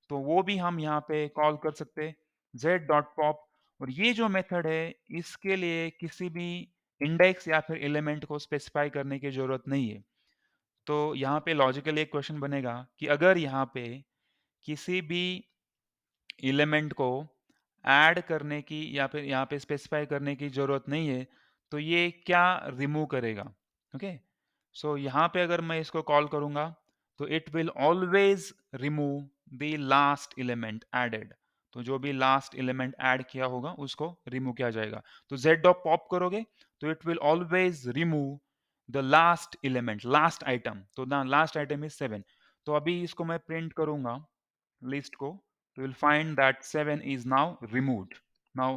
A: तो वो भी हम यहाँ पे कॉल कर सकते हैं, z.pop। और ये जो मेथड है इसके लिए किसी भी इंडेक्स या फिर एलिमेंट को स्पेसिफाई करने की जरूरत नहीं है। तो यहाँ पे लॉजिकली एक क्वेश्चन बनेगा कि अगर यहाँ पे किसी भी एलिमेंट को ऐड करने की या फिर यहाँ पे स्पेसिफाई करने की जरूरत नहीं है, तो ये क्या रिमूव करेगा? ओके, सो यहाँ पे अगर मैं इसको कॉल करूंगा तो it will always remove the last element added. तो जो भी लास्ट एलिमेंट ऐड किया होगा उसको रिमूव किया जाएगा। तो z डॉट पॉप करोगे तो it will always remove the last element, last item. तो द लास्ट आइटम इज 7। तो अभी इसको मैं प्रिंट करूंगा list को, तो you'll find that 7 is now removed. Now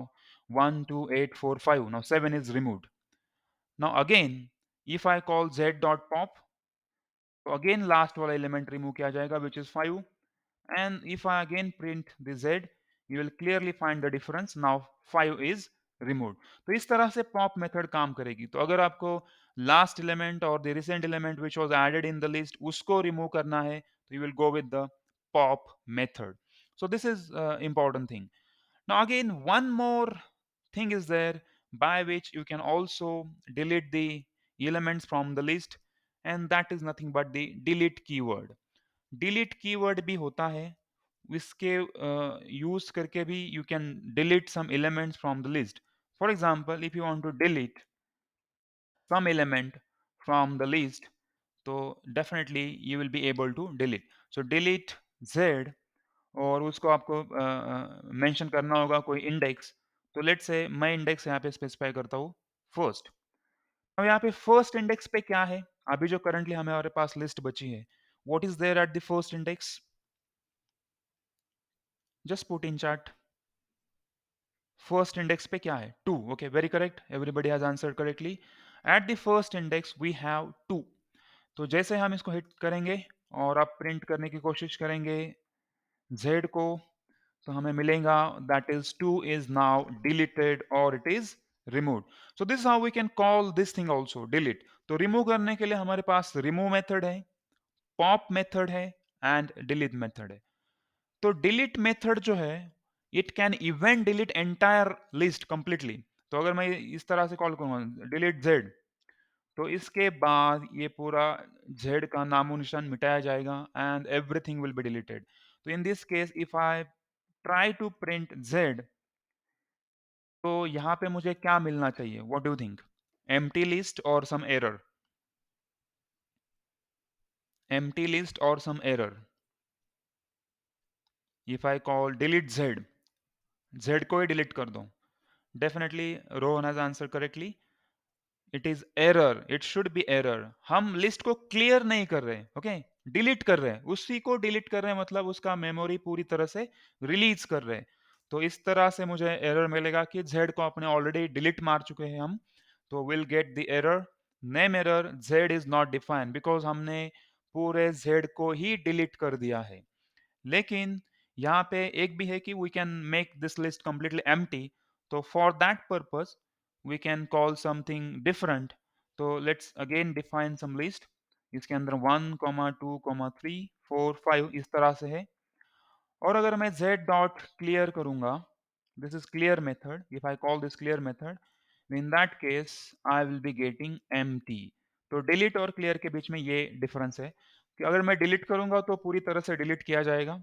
A: 1 2 8 4 5, now 7 is removed. Now again if I call z dot pop, तो again last वाला element remove किया जाएगा which is 5। and if I again print the z, you will clearly find the difference, now 5 is removed। तो इस तरह से pop method काम करेगी। तो अगर आपको last element और the recent element which was added in the list उसको remove करना है तो you will go with the pop method। So this is important thing। now again one more thing is there by which you can also delete the elements from the list, and that is nothing but the delete keyword। Delete keyword भी होता है, इसके use करके भी you can delete some elements from the list. For example if you want to delete some element from the list, तो definitely you will be able to delete. So delete z, और उसको आपको mention करना होगा कोई index. तो let's say मैं index यहाँ पे स्पेसिफाई करता हूँ फर्स्ट। अब यहाँ पे फर्स्ट इंडेक्स पे क्या है? अभी जो करंटली हमारे पास लिस्ट बची है, what is there at the first index? Just put in chat, first index पे क्या है? 2। Okay, very correct, everybody has answered correctly. At the first index we have 2। तो जैसे हम इसको हिट करेंगे और आप प्रिंट करने की कोशिश करेंगे z को, तो हमें मिलेगा that is 2 is now deleted और it is removed. So this how we can call this thing also delete. तो रिमूव करने के लिए हमारे पास रिमूव मेथड है, पॉप मेथड है एंड डिलीट मेथड है। तो डिलीट मेथड जो है it can even delete entire list completely. तो अगर मैं इस तरह से कॉल करूंगा डिलीट जेड, तो इसके बाद ये पूरा जेड का नामो निशान मिटाया जाएगा and everything will be deleted. तो in this case if I try to print z, तो यहाँ पे मुझे क्या मिलना चाहिए? What do you think? Empty list और सम एरर? एम्प्टी लिस्ट और some error. If I call delete z, z को ही डिलीट कर दो। Definitely Rohan has answer correctly. It is error, it should be error. हम लिस्ट को clear नहीं कर रहे, ओके, डिलीट कर रहे हैं, उसी को डिलीट कर रहे हैं, मतलब उसका मेमोरी पूरी तरह से रिलीज कर रहे हैं। तो इस तरह से मुझे एरर मिलेगा कि जेड को अपने ऑलरेडी डिलीट मार चुके हैं हम। तो will get the error, name error, Z is not defined, because हमने पूरे जेड को ही डिलीट कर दिया है। लेकिन यहाँ पे एक भी है कि we can make this list completely empty। तो for that purpose we can call something different. तो let's again define some list. इसके अंदर 1, 2, 3, 4, 5 इस तरह से है। और अगर मैं z डॉट क्लियर करूंगा, this is clear method, if I call this clear method, in that case I will be getting empty। तो डिलीट और क्लियर के बीच में ये डिफरेंस है कि अगर मैं डिलीट करूंगा तो पूरी तरह से डिलीट किया जाएगा,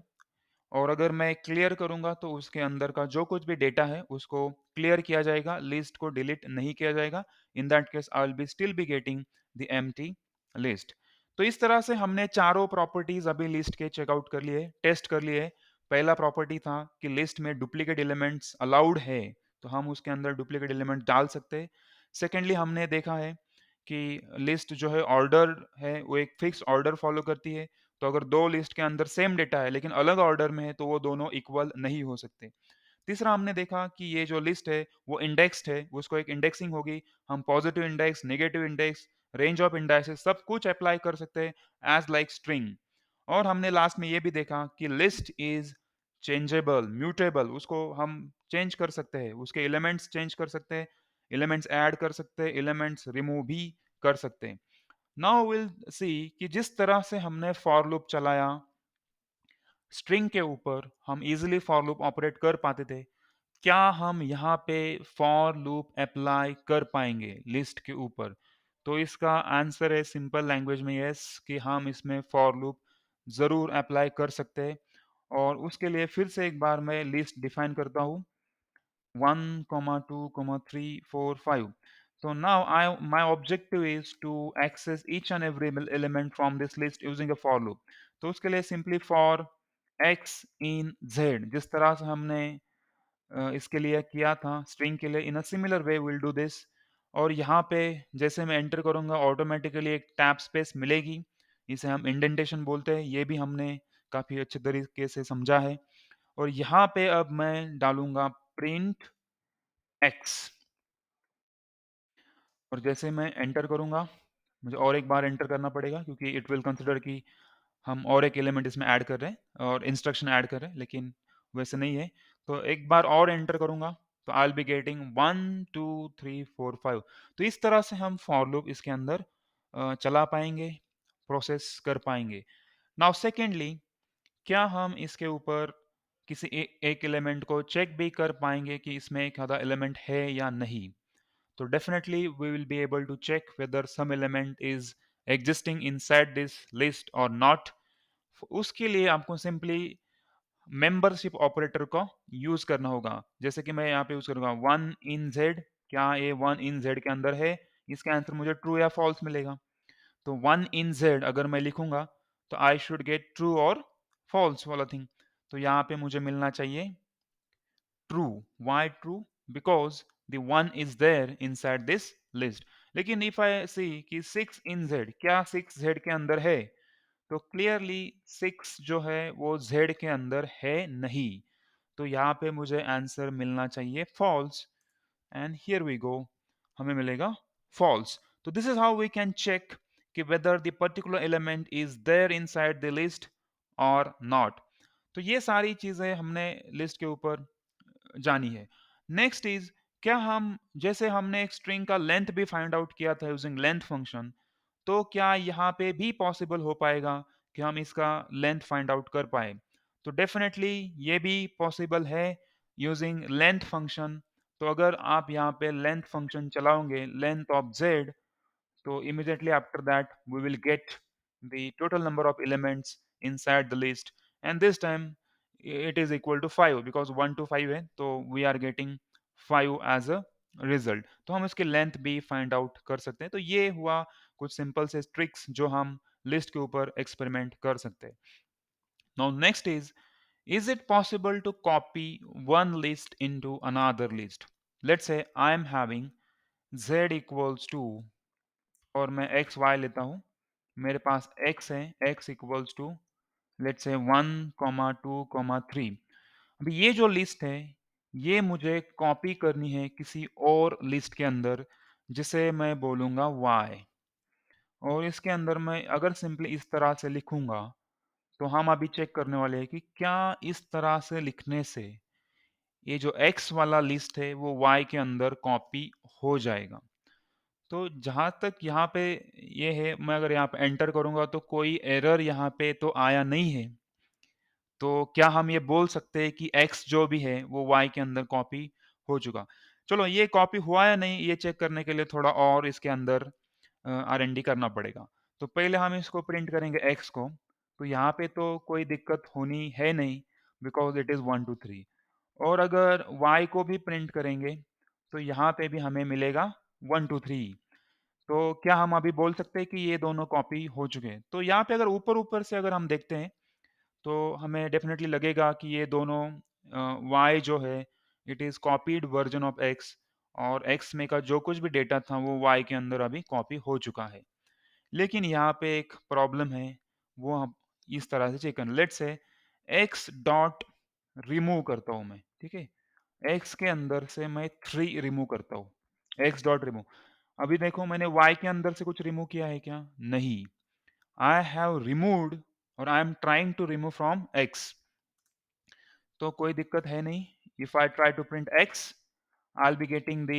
A: और अगर मैं क्लियर करूंगा तो उसके अंदर का जो कुछ भी डेटा है उसको क्लियर किया जाएगा, लिस्ट को डिलीट नहीं किया जाएगा। इन that case I will be still be getting the empty list. तो इस तरह से हमने चारों प्रॉपर्टीज अभी लिस्ट के चेकआउट कर लिए, टेस्ट कर लिए। पहला प्रॉपर्टी था कि लिस्ट में डुप्लीकेट एलिमेंट्स अलाउड है, तो हम उसके अंदर डुप्लीकेट एलिमेंट डाल सकते हैं। सेकेंडली हमने देखा है कि लिस्ट जो है ऑर्डर है, वो एक फिक्स ऑर्डर फॉलो करती है। तो अगर दो लिस्ट के अंदर सेम डेटा है लेकिन अलग ऑर्डर में है तो वो दोनों इक्वल नहीं हो सकते। तीसरा हमने देखा कि ये जो लिस्ट है वो इंडेक्स्ड है, उसको एक इंडेक्सिंग होगी। हम positive index, negative index, range of indexes सब कुछ अप्लाई कर सकते हैं एज लाइक स्ट्रिंग। और हमने लास्ट में ये भी देखा कि लिस्ट इज चेंजेबल, म्यूटेबल, उसको हम चेंज कर सकते हैं, उसके एलिमेंट्स चेंज कर सकते हैं, एलिमेंट्स ऐड कर सकते हैं, एलिमेंट्स रिमूव भी कर सकते हैं। नाउ विल सी कि जिस तरह से हमने फॉर लूप चलाया स्ट्रिंग के ऊपर, हम इजीली फॉर लूप ऑपरेट कर पाते थे, क्या हम यहाँ पे फॉर लूप अप्लाई कर पाएंगे लिस्ट के ऊपर? तो इसका आंसर है सिंपल लैंग्वेज में यस, कि हम इसमें फॉर लूप जरूर अप्लाई कर सकते हैं। और उसके लिए फिर से एक बार मैं लिस्ट डिफाइन करता हूँ, 1, 2, 3, 4, 5। So now my objective is to access each and every element from this list using a for loop। तो उसके लिए simply for x in z, जिस तरह से हमने इसके लिए किया था स्ट्रिंग के लिए, in a similar way will do this. और यहाँ पे जैसे मैं एंटर करूँगा ऑटोमेटिकली एक टैब स्पेस मिलेगी, इसे हम इंडेंटेशन बोलते हैं, ये भी हमने काफ़ी अच्छे तरीके से समझा है। और यहाँ पे अब मैं डालूंगा प्रिंट एक्स, और जैसे मैं एंटर करूंगा, मुझे और एक बार एंटर करना पड़ेगा क्योंकि इट विल कंसिडर कि हम और एक एलिमेंट इसमें ऐड कर रहे हैं और इंस्ट्रक्शन ऐड कर रहे हैं, लेकिन वैसे नहीं है। तो एक बार और एंटर करूंगा तो आई विल बी गेटिंग 1, 2, 3, 4, 5। तो इस तरह से हम फॉर लूप इसके अंदर चला पाएंगे, प्रोसेस कर पाएंगे। नाउ सेकेंडली, क्या हम इसके ऊपर किसी एक एलिमेंट को चेक भी कर पाएंगे कि इसमें एक आधा एलिमेंट है या नहीं? तो definitely we will be able to check whether some element is existing inside this list or not। उसके लिए आपको सिंपली मेंबरशिप ऑपरेटर का यूज करना होगा। जैसे कि मैं यहाँ पे यूज करूंगा 1 in z, क्या ये 1 in z के अंदर है? इसका आंसर मुझे ट्रू या फॉल्स मिलेगा। तो 1 in z अगर मैं लिखूंगा तो आई शुड गेट ट्रू और फॉल्स वाला थिंग। तो यहाँ पे मुझे मिलना चाहिए true। Why true? Because the one is there inside this list। लेकिन if I see कि 6 in z, क्या 6 z के अंदर है? तो क्लियरली 6 जो है वो z के अंदर है नहीं। तो यहाँ पे मुझे आंसर मिलना चाहिए false। And here we go, हमें मिलेगा false। तो this is how we can check कि whether the particular element is there inside the list or not। तो ये सारी चीजें हमने लिस्ट के ऊपर जानी है। नेक्स्ट इज, क्या हम, जैसे हमने एक स्ट्रिंग का लेंथ भी फाइंड आउट किया था यूजिंग लेंथ फंक्शन, तो क्या यहाँ पे भी पॉसिबल हो पाएगा कि हम इसका लेंथ फाइंड आउट कर पाए? तो डेफिनेटली ये भी पॉसिबल है यूजिंग लेंथ फंक्शन। तो अगर आप यहाँ पे लेंथ फंक्शन चलाओगे, length of Z, so immediately after that, we will get the total number of elements inside the list. And this time it is equal to 5 because 1 to 5 है, तो we are getting 5 as a result। तो हम इसकी length भी find out कर सकते हैं। तो ये हुआ कुछ सिंपल से ट्रिक्स जो हम लिस्ट के ऊपर एक्सपेरिमेंट कर सकते हैं। Now next is it possible to copy one list into another list? Let's say I am having z equals to, और मैं एक्स वाई लेता हूँ। मेरे पास एक्स है, x equals to let's say 1, 2, 3। अभी ये जो लिस्ट है, ये मुझे कॉपी करनी है किसी और लिस्ट के अंदर, जिसे मैं बोलूँगा y। और इसके अंदर मैं अगर सिंपली इस तरह से लिखूँगा, तो हम अभी चेक करने वाले हैं कि क्या इस तरह से लिखने से ये जो x वाला लिस्ट है, वो y के अंदर कॉपी हो जाएगा। तो जहाँ तक यहाँ पे ये है, मैं अगर यहाँ पे एंटर करूँगा तो कोई एरर यहाँ पे तो आया नहीं है। तो क्या हम ये बोल सकते हैं कि x जो भी है वो y के अंदर कॉपी हो चुका? चलो ये कॉपी हुआ या नहीं ये चेक करने के लिए थोड़ा और इसके अंदर R&D करना पड़ेगा। तो पहले हम इसको प्रिंट करेंगे x को, तो यहाँ पे तो कोई दिक्कत होनी है नहीं बिकॉज़ इट इज़ 1, 2, 3। और अगर y को भी प्रिंट करेंगे, तो यहाँ पे भी हमें मिलेगा 1, 2, 3। तो क्या हम अभी बोल सकते हैं कि ये दोनों कॉपी हो चुके हैं? तो यहाँ पे अगर ऊपर-ऊपर से अगर हम देखते हैं, तो हमें डेफ़िनेटली लगेगा कि ये दोनों y जो है, it is copied version of x, और x में का जो कुछ भी डेटा था वो y के अंदर अभी कॉपी हो चुका है। लेकिन यहाँ पे एक प्रॉब्लम है, वो हम इस तरह से चेक करें। Let's say x dot remove करता हूँ मैं, ठीक है? x के अंदर से मैं 3 रिमूव करता हूँ, x डॉट रिमूव। अभी देखो मैंने y के अंदर से कुछ रिमूव किया है क्या? नहीं। आई हैव रिमूव्ड, और I am trying to remove from x। तो कोई दिक्कत है नहीं। If I try to print x, I will be getting the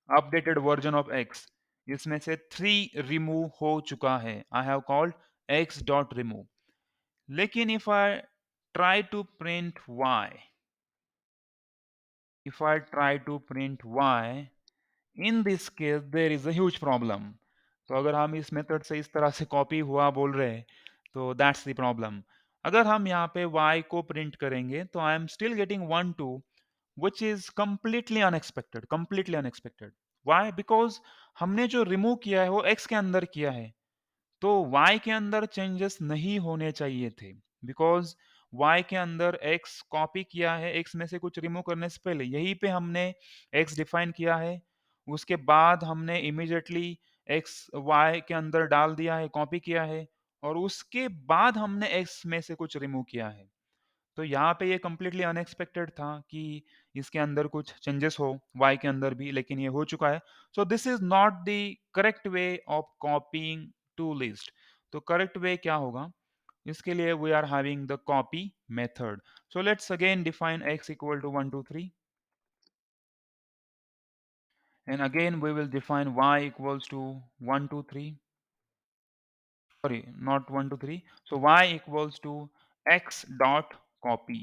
A: updated version of x। इसमें से 3 रिमूव हो चुका है। I have called x dot remove. लेकिन if I try to print y, if I try to print y, in this case there is a huge problem। तो अगर हम इस मेथड से इस तरह से कॉपी हुआ बोल रहे हैं, तो दैट्स द प्रॉब्लम। अगर हम यहाँ पे y को प्रिंट करेंगे, तो I am still getting 1, 2, which is completely unexpected, completely unexpected। why? because हमने जो रिमूव किया है वो x के अंदर किया है, तो y के अंदर चेंजेस नहीं होने चाहिए थे, बिकॉज y के अंदर x कॉपी किया है x में से कुछ रिमूव करने से पहले, यहीं पे हमने x डिफाइन किया है। उसके बाद हमने इमीडिएटली x y के अंदर डाल दिया है, कॉपी किया है, और उसके बाद हमने x में से कुछ रिमूव किया है। तो यहाँ पे ये कंप्लीटली अनएक्सपेक्टेड था कि इसके अंदर कुछ चेंजेस हो y के अंदर भी, लेकिन ये हो चुका है। So this is not the correct way of copying to list. तो करेक्ट वे क्या होगा? इसके लिए we are having the copy method. So let's again define x equal to 1, 2, 3, and again we will define y equals to 1, 2, 3. Sorry, not 1, 2, 3. So y equals to x dot copy.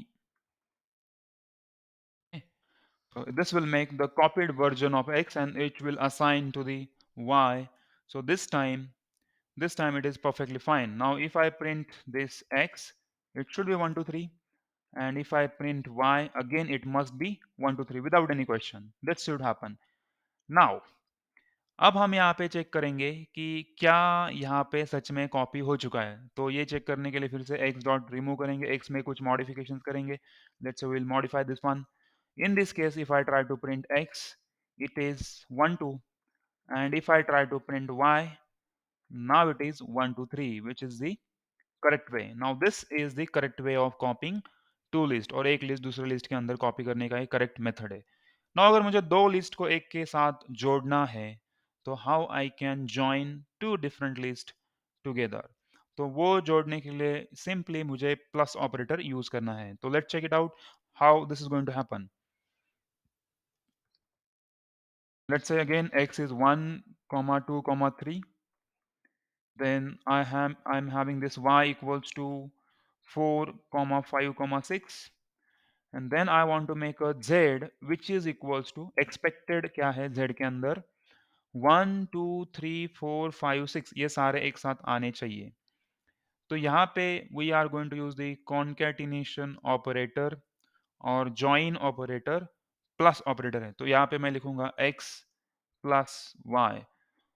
A: So this will make the copied version of x, and it will assign to the y. So this time it is perfectly fine. Now if I print this x, it should be 1, 2, 3. And if I print y, again it must be 1, 2, 3 without any question. That should happen. Now अब हम यहाँ पे check करेंगे कि क्या यहाँ पे सच में कॉपी हो चुका है। तो ये चेक करने के लिए फिर से x डॉट रिमूव करेंगे, x में कुछ मॉडिफिकेशंस करेंगे। Let's say we will modify this one. In this case, if I try to print x, it is 1, 2, and if I try to print y, now it is 1, 2, 3, which is the correct way। Now this is the correct way of copying two list, और एक list दूसरे list के अंदर copy करने का एक correct method है। Now अगर मुझे दो लिस्ट को एक के साथ जोड़ना है, तो how I can join two different list together? तो वो जोड़ने के लिए सिंपली मुझे प्लस ऑपरेटर यूज करना है। तो let's check it out how this is going to happen. Let's say again x is 1, 2, 3. Then I'm having this y equals to 4, 5, 6. And then I want to make a z which is equals to expected क्या है z के अंदर 1, 2, 3, 4, 5, 6, ये सारे एक साथ आने चाहिए। तो यहाँ पे we are going to use the concatenation operator और जॉइन ऑपरेटर प्लस ऑपरेटर है। तो यहाँ पे मैं लिखूंगा x प्लस वाई।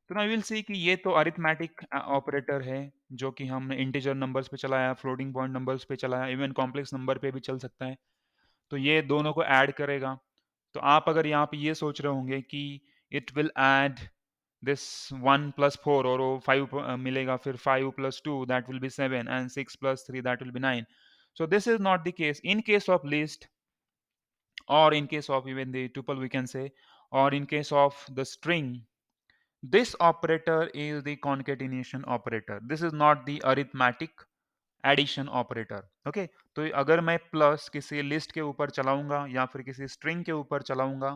A: तो नाउ विल सी कि ये तो अरिथमेटिक ऑपरेटर है, जो कि हमने इंटीजर नंबर्स पे चलाया, फ्लोटिंग पॉइंट नंबर्स पे चलाया, इवन कॉम्प्लेक्स नंबर पे भी चल सकता है। तो ये दोनों को ऐड करेगा। तो आप अगर यहाँ पे ये सोच रहे होंगे कि it will add this 1 plus 4 और वो 5 मिलेगा, फिर 5 plus 2 that will B 7 and 6 plus 3 that will B 9. So this is not the case. In case of list, or in case of even the tuple we can say, or in case of the string, this operator is the concatenation operator. This is not the arithmetic addition operator. Okay, तो अगर मैं plus किसी list के ऊपर चलाऊंगा या फिर किसी स्ट्रिंग के ऊपर चलाऊंगा,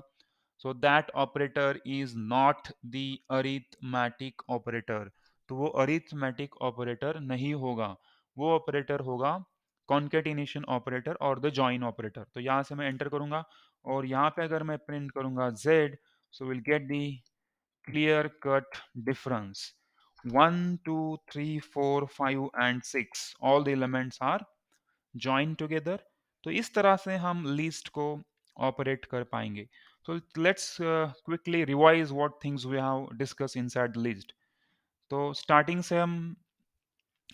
A: so that operator is not the arithmetic operator. तो वो अरिथमेटिक ऑपरेटर नहीं होगा, वो ऑपरेटर होगा कॉन्केटिनेशन ऑपरेटर और द जॉइन ऑपरेटर. तो यहां से मैं एंटर करूंगा और यहाँ पे अगर मैं प्रिंट करूंगा z, so will get the clear cut difference. 1 2 3 4 5 and 6, all the elements are joined together. तो इस तरह से हम लिस्ट को ऑपरेट कर पाएंगे. So let's quickly revise what things we have discussed inside the list. तो स्टार्टिंग से हम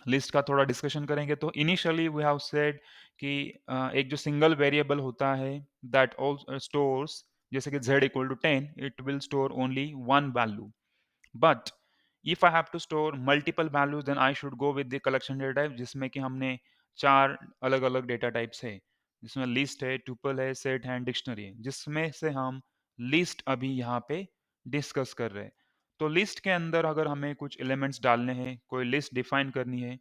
A: लिस्ट का थोड़ा डिस्कशन करेंगे. तो इनिशियली वी हैव सेड कि एक जो सिंगल वेरिएबल होता है दैट ऑल स्टोर्स, जैसे कि z equal to 10, it will store only one value. But if I have to store multiple values, then I should go with the collection data type, जिसमें कि हमने चार अलग अलग डेटा टाइप्स है, जिसमें लिस्ट है, ट्यूपल है, सेट है, डिक्शनरी है, जिसमें से हम लिस्ट अभी यहाँ पे डिस्कस कर रहे हैं. तो लिस्ट के अंदर अगर हमें कुछ एलिमेंट्स डालने हैं, कोई लिस्ट डिफाइन करनी है,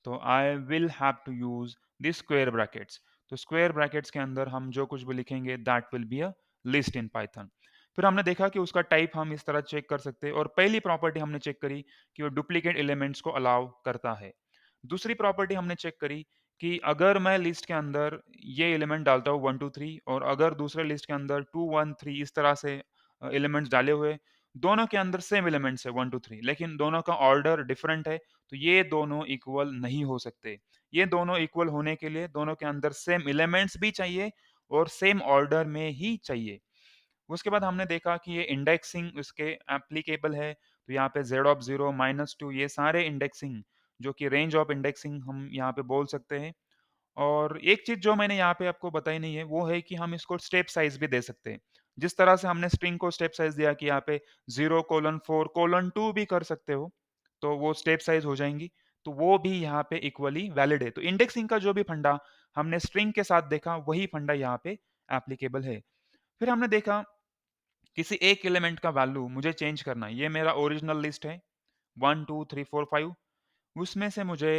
A: तो I will have to use the square brackets. तो स्क्वायर ब्रैकेट्स के अंदर हम जो कुछ भी लिखेंगे that will be a list in Python. फिर हमने देखा कि उसका टाइप हम इस तरह चेक कर सकते हैं, और पहली प्रॉपर्टी हमने चेक करी कि वो डुप्लीकेट एलिमेंट्स को अलाउ करता है. दूसरी प्रॉपर्टी हमने चेक करी कि अगर मैं लिस्ट के अंदर ये एलिमेंट डालता हूँ 1 2 3, और अगर दूसरे लिस्ट के अंदर 2 1 3 इस तरह से एलिमेंट्स डाले हुए, दोनों के अंदर सेम एलिमेंट्स है 1 2 3, लेकिन दोनों का ऑर्डर डिफरेंट है, तो ये दोनों इक्वल नहीं हो सकते. ये दोनों इक्वल होने के लिए दोनों के अंदर सेम एलिमेंट्स भी चाहिए और सेम ऑर्डर में ही चाहिए. उसके बाद हमने देखा कि ये इंडेक्सिंग उसके एप्लीकेबल है. तो यहाँ पे z ऑफ 0 -2 ये सारे इंडेक्सिंग, जो कि रेंज ऑफ इंडेक्सिंग हम यहाँ पे बोल सकते हैं. और एक चीज जो मैंने यहाँ पे आपको बताई नहीं है, वो है कि हम इसको स्टेप साइज भी दे सकते हैं. जिस तरह से हमने स्ट्रिंग को स्टेप साइज दिया कि यहाँ पे 0:4:2 भी कर सकते हो, तो वो स्टेप साइज हो जाएंगी. तो वो भी यहाँ पे इक्वली वैलिड है. तो इंडेक्सिंग का जो भी फंडा हमने स्ट्रिंग के साथ देखा, वही फंडा यहाँ पे एप्लीकेबल है. फिर हमने देखा किसी एक एलिमेंट का वैल्यू मुझे चेंज करना है. ये मेरा ओरिजिनल लिस्ट है 1 2 3 4 5, उसमें से मुझे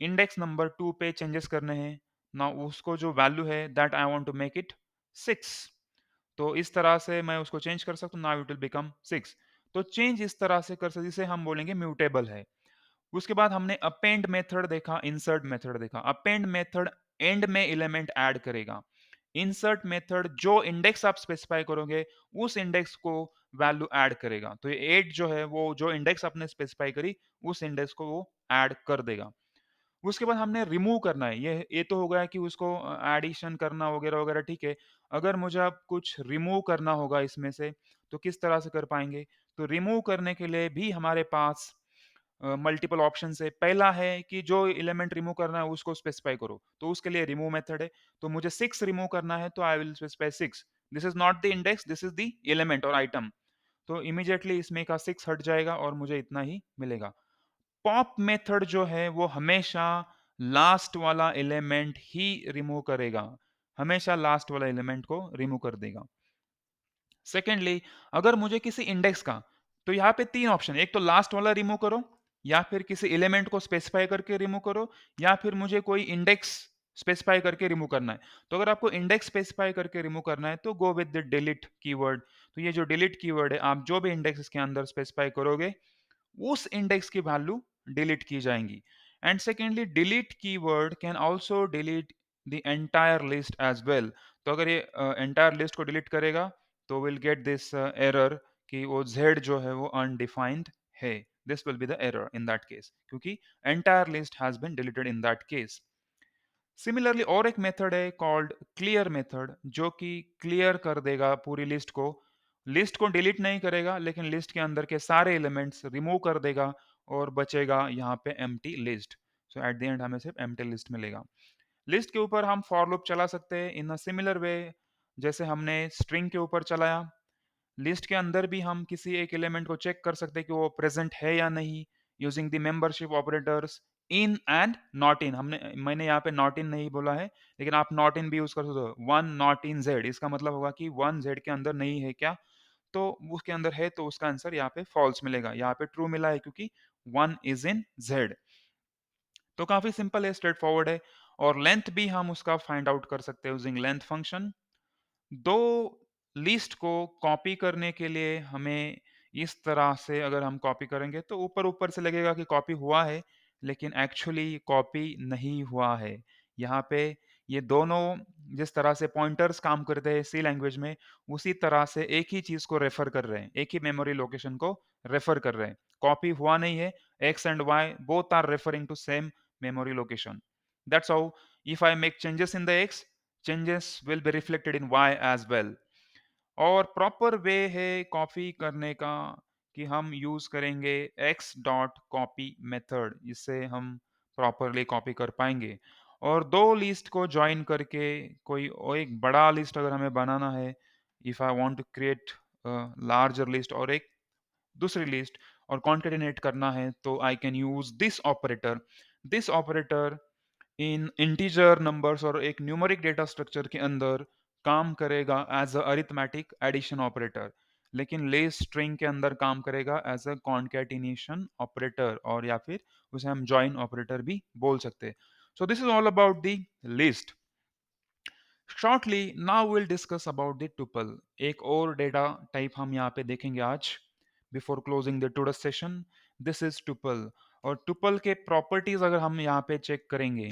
A: इंडेक्स नंबर 2 पे चेंजेस करने हैं ना. उसको जो वैल्यू है that I want to make it 6. तो इस तरह से मैं उसको चेंज कर सकता हूँ, नाउ इट विल बिकम 6. तो चेंज इस तरह से कर सकते, जिसे हम बोलेंगे म्यूटेबल है. उसके बाद हमने अपेंड मेथड देखा, इंसर्ट मेथड देखा. अपेंड मेथड एंड में एलिमेंट ऐड करेगा. इंसर्ट मेथड जो इंडेक्स आप स्पेसिफाई करोगे उस इंडेक्स को वैल्यू ऐड करेगा. तो ये 8 जो है वो जो इंडेक्स आपने स्पेसिफाई करी उस इंडेक्स को वो ऐड कर देगा. उसके बाद हमने रिमूव करना है. ये तो हो गया कि उसको एडिशन करना वगैरह वगैरह, ठीक है. अगर मुझे अब कुछ रिमूव करना होगा इसमें से, तो किस तरह से कर पाएंगे? तो रिमूव करने के लिए भी हमारे पास मल्टीपल ऑप्शन है. पहला है कि जो एलिमेंट रिमूव करना है उसको स्पेसिफाई करो, तो उसके लिए रिमूव मेथड है. तो मुझे 6 रिमूव करना है, तो I will specify 6. This is not the index, this is the element और आइटम. तो इमीडिएटली इसमें का 6 हट जाएगा और मुझे इतना ही मिलेगा. पॉप मेथड जो है वो हमेशा लास्ट वाला एलिमेंट ही रिमूव करेगा, हमेशा लास्ट वाला एलिमेंट को रिमूव कर देगा. सेकेंडली, अगर मुझे किसी इंडेक्स का, तो यहाँ पे तीन ऑप्शन है. एक तो लास्ट वाला रिमूव करो, या फिर किसी एलिमेंट को स्पेसिफाई करके रिमूव करो, या फिर मुझे कोई इंडेक्स स्पेसिफाई करके रिमूव करना है. तो अगर आपको इंडेक्स स्पेसिफाई करके रिमूव करना है तो go with the delete keyword. तो ये जो डिलीट कीवर्ड है, आप जो भी इंडेक्स इसके अंदर स्पेसिफाई करोगे उस इंडेक्स की वैल्यू डिलीट की जाएंगी. And secondly, delete keyword can also delete the entire list as well. तो अगर ये एंटायर लिस्ट को डिलीट करेगा, तो विल गेट दिस एरर कि वो z जो है वो अनडिफाइंड है. This will be the error in that case, क्योंकि entire list has been deleted in that case. Similarly और एक मेथड है कॉल्ड क्लियर मेथड, जो कि क्लियर कर देगा पूरी लिस्ट को. लिस्ट को डिलीट नहीं करेगा, लेकिन लिस्ट के अंदर के सारे एलिमेंट्स रिमूव कर देगा और बचेगा यहाँ पे empty list. So eight the and हमें सिर्फ एम्प्टी लिस्ट मिलेगा. लिस्ट के ऊपर हम फॉर लूप चला सकते हैं इन अ सिमिलर वे, जैसे हमने स्ट्रिंग के ऊपर चलाया. लिस्ट के अंदर भी हम किसी एक एलिमेंट को चेक कर सकते हैं कि वो प्रेजेंट है या नहीं, using the membership operators in and not in. मैंने यहाँ पे नॉट इन नहीं बोला है, लेकिन आप नॉट इन भी यूज कर सकते हो। वन नॉट इन जेड, इसका मतलब होगा कि वन जेड के अंदर नहीं है क्या, तो उसके अंदर है तो उसका आंसर यहाँ पे फॉल्स मिलेगा। यहाँ पे ट्रू मिला है क्योंकि वन इज इन जेड। तो काफी सिंपल है, स्ट्रेट फॉरवर्ड है। और लेंथ भी हम उसका फाइंड आउट कर सकते हैं यूजिंग लेंथ फंक्शन। दो लिस्ट को कॉपी करने के लिए हमें इस तरह से अगर हम कॉपी करेंगे तो ऊपर ऊपर से लगेगा कि कॉपी हुआ है, लेकिन एक्चुअली कॉपी नहीं हुआ है। यहाँ पे ये दोनों जिस तरह से पॉइंटर्स काम करते हैं सी लैंग्वेज में, उसी तरह से एक ही चीज को रेफर कर रहे हैं, एक ही मेमोरी लोकेशन को रेफर कर रहे हैं। कॉपी हुआ नहीं है, x and y both are referring to same memory location. That's how if I make changes in the x, changes will be reflected in y as well. और proper way है copy करने का कि हम use करेंगे x dot copy method, इससे हम properly copy कर पाएंगे। और दो लिस्ट को ज्वाइन करके कोई और एक बड़ा लिस्ट अगर हमें बनाना है, if I want to create larger list और एक दूसरी लिस्ट और कॉन्केटिनेट करना है, तो I can use this operator. This operator in integer numbers और एक न्यूमेरिक डेटा स्ट्रक्चर के अंदर काम करेगा as a arithmetic addition operator, लेकिन लिस्ट स्ट्रिंग के अंदर काम करेगा एज अ कॉन्केटिनेशन ऑपरेटर, और या फिर उसे हम जॉइन ऑपरेटर भी बोल सकते हैं। So this is all about the list. Shortly now will discuss about the tuple. एक और डेटा टाइप हम यहाँ पे देखेंगे आज before closing the today session. This is tuple. और टुपल के प्रॉपर्टीज अगर हम यहाँ पे चेक करेंगे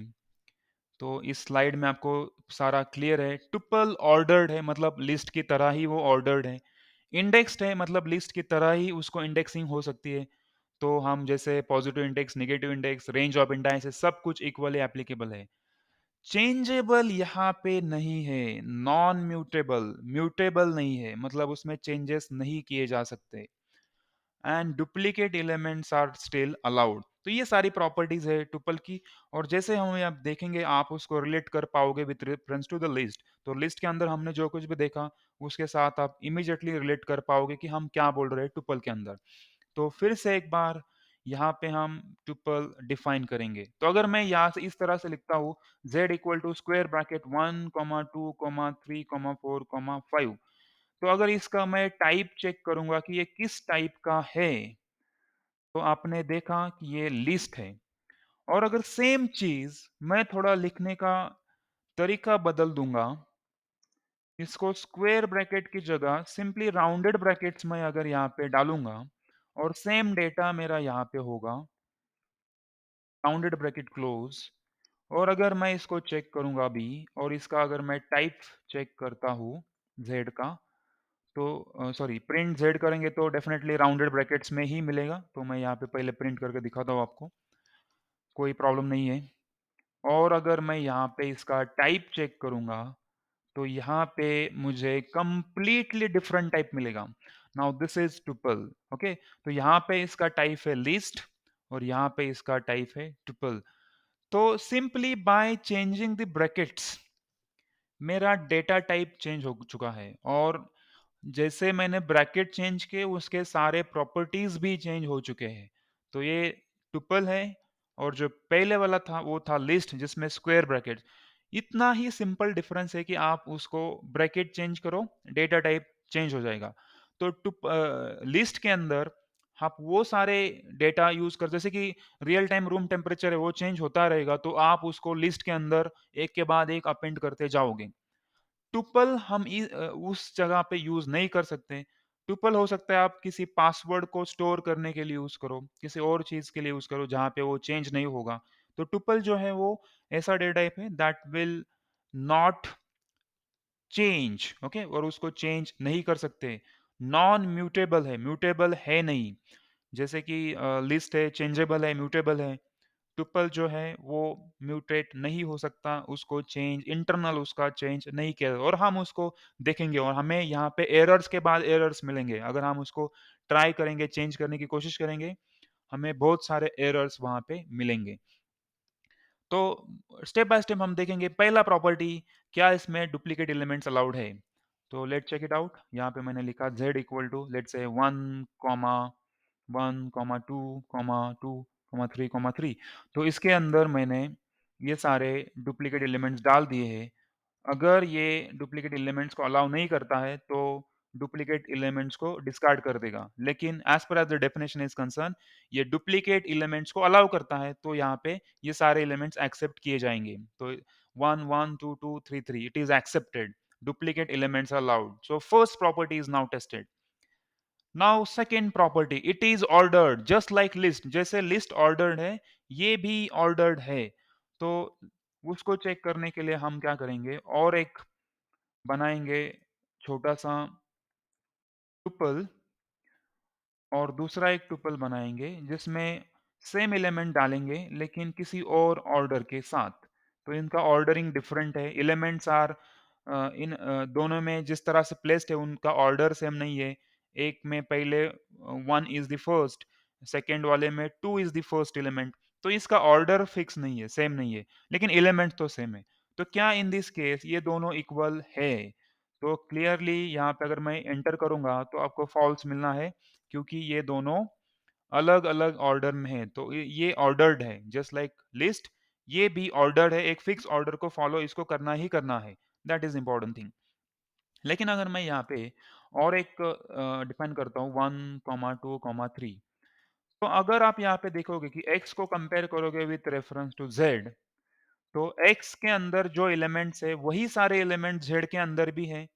A: तो इस स्लाइड में आपको सारा क्लियर है। टुपल ऑर्डर्ड है, मतलब लिस्ट की तरह ही वो ऑर्डर्ड है। इंडेक्स्ड है, मतलब लिस्ट की तरह ही उसको इंडेक्सिंग हो सकती है। तो हम जैसे positive index, negative index, range of indices सब कुछ इक्वली एप्लीकेबल है। चेंजेबल यहाँ पे नहीं है, नॉन म्यूटेबल, म्यूटेबल नहीं है, मतलब उसमें चेंजेस नहीं किए जा सकते। And duplicate elements are still allowed. तो ये सारी प्रॉपर्टीज है टुपल की। और जैसे हम आप देखेंगे आप उसको रिलेट कर पाओगे with reference to the list. तो लिस्ट के अंदर हमने जो कुछ भी देखा उसके साथ आप इमीडिएटली रिलेट कर पाओगे कि हम क्या बोल रहे हैं टुपल के अंदर। तो फिर से एक बार यहाँ पे हम टुपल डिफाइन करेंगे। तो अगर मैं यहाँ से इस तरह से लिखता हूँ z equal to square bracket 1, 2, 3, 4, 5, तो अगर इसका मैं टाइप चेक करूंगा कि ये किस टाइप का है, तो आपने देखा कि ये लिस्ट है। और अगर सेम चीज मैं थोड़ा लिखने का तरीका बदल दूंगा, इसको स्क्वायर ब्रैकेट की जगह सिंपली राउंडेड ब्रैकेट्स में अगर यहाँ पे डालूंगा, और सेम डेटा मेरा यहाँ पे होगा राउंडेड ब्रैकेट क्लोज। और अगर मैं इसको चेक करूंगा अभी, और इसका अगर मैं टाइप चेक करता हूँ जेड का, तो सॉरी प्रिंट जेड करेंगे तो डेफिनेटली राउंडेड ब्रैकेट्स में ही मिलेगा। तो मैं यहाँ पे पहले प्रिंट करके दिखाता हूँ आपको, कोई प्रॉब्लम नहीं है। और अगर मैं यहाँ पे इसका टाइप चेक करूंगा, तो यहाँ पे मुझे कंप्लीटली डिफरेंट टाइप मिलेगा। Now this is tuple, okay. तो यहाँ पे इसका टाइप है लिस्ट, और यहाँ पे इसका टाइप है टुपल। तो simply by changing the brackets मेरा डेटा टाइप चेंज हो चुका है। और जैसे मैंने ब्रैकेट चेंज किए उसके सारे प्रॉपर्टीज भी चेंज हो चुके हैं। तो ये टुपल है, और जो पहले वाला था वो था लिस्ट जिसमें स्क्वायर ब्रैकेट। इतना ही सिंपल डिफरेंस है कि आप उसको ब्रैकेट चेंज करो, डेटा टाइप चेंज हो जाएगा। तो लिस्ट के अंदर आप वो सारे डेटा यूज कर, जैसे कि रियल टाइम रूम टेम्परेचर है वो चेंज होता रहेगा, तो आप उसको लिस्ट के अंदर एक के बाद एक अपेंड करते जाओगे। टुपल हम उस जगह पे यूज नहीं कर सकते। टुपल हो सकता है आप किसी पासवर्ड को स्टोर करने के लिए यूज करो, किसी और चीज के लिए यूज करो जहां पे वो चेंज नहीं होगा। तो टुपल जो है वो ऐसा डेटा टाइप है that will not change, okay, और उसको चेंज नहीं कर सकते। नॉन म्यूटेबल है, म्यूटेबल है नहीं। जैसे कि लिस्ट है चेंजेबल है, म्यूटेबल है। ट्यूपल जो है वो म्यूटेट नहीं हो सकता, उसको चेंज इंटरनल उसका चेंज नहीं किया। और हम उसको देखेंगे और हमें यहाँ पे एरर्स के बाद एरर्स मिलेंगे। अगर हम उसको ट्राई करेंगे, चेंज करने की कोशिश करेंगे, हमें बहुत सारे एरर्स वहां पे मिलेंगे। तो स्टेप बाय स्टेप हम देखेंगे। पहला प्रॉपर्टी, क्या इसमें डुप्लीकेट एलिमेंट्स अलाउड है? तो लेट चेक इट आउट। यहाँ पे मैंने लिखा z इक्वल टू लेट से 1,1,2,2,3,3। तो इसके अंदर मैंने ये सारे डुप्लीकेट एलिमेंट्स डाल दिए हैं। अगर ये डुप्लीकेट एलिमेंट्स को अलाउ नहीं करता है तो डुप्लीकेट एलिमेंट्स को डिस्कार्ड कर देगा। लेकिन as per as the definition is concern, ये डुप्लीकेट एलिमेंट्स को अलाउ करता है, तो यहाँ पे ये सारे एलिमेंट्स एक्सेप्ट किए जाएंगे। तो 1 1 2 2 3 3 it is accepted, duplicate elements are allowed. So first property is now tested. Now second property, it is ordered just like list. जैसे list ordered है, ये भी ordered है। तो उसको चेक करने के लिए हम क्या करेंगे, और एक बनाएंगे छोटा सा टुपल, और दूसरा एक टुपल बनाएंगे जिसमें सेम एलिमेंट डालेंगे लेकिन किसी और ऑर्डर के साथ। तो इनका ऑर्डरिंग डिफरेंट है, एलिमेंट्स आर इन दोनों में जिस तरह से प्लेस्ड है उनका ऑर्डर सेम नहीं है। एक में पहले 1 इज द फर्स्ट, सेकेंड वाले में 2 इज द फर्स्ट एलिमेंट। तो इसका ऑर्डर फिक्स नहीं है, सेम नहीं है, लेकिन एलिमेंट तो सेम है। तो क्या इन दिस केस ये दोनों इक्वल है? तो क्लियरली यहाँ पे अगर मैं एंटर करूंगा तो आपको फॉल्स मिलना है, क्योंकि ये दोनों अलग-अलग ऑर्डर में हैं। तो ये ऑर्डर्ड है जस्ट लाइक लिस्ट, ये भी ऑर्डर्ड है, एक फिक्स ऑर्डर को फॉलो इसको करना ही करना है। That is important thing. लेकिन अगर मैं यहाँ पे और एक डिफाइन करता हूँ 1, 2, 3, तो अगर आप यहाँ पे देखोगे कि x को कंपेयर करोगे विथ रेफरेंस टू z, तो x के अंदर जो एलिमेंट्स है वही सारे एलिमेंट z के अंदर भी है,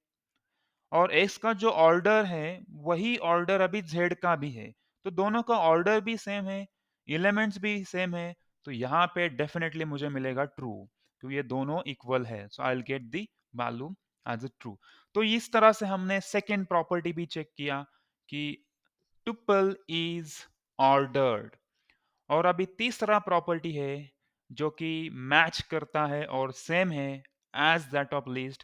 A: और एक्स का जो ऑर्डर है वही ऑर्डर अभी जेड का भी है। तो दोनों का ऑर्डर भी सेम है, एलिमेंट्स भी सेम है। तो यहाँ पे डेफिनेटली मुझे मिलेगा ट्रू, क्योंकि ये दोनों इक्वल है। So I will get the value as a true. तो इस तरह से हमने सेकेंड प्रॉपर्टी भी चेक किया कि टुपल इज ऑर्डर्ड। और अभी तीसरा प्रॉपर्टी है जो कि मैच करता है और सेम है एज दैट ऑफ लिस्ट,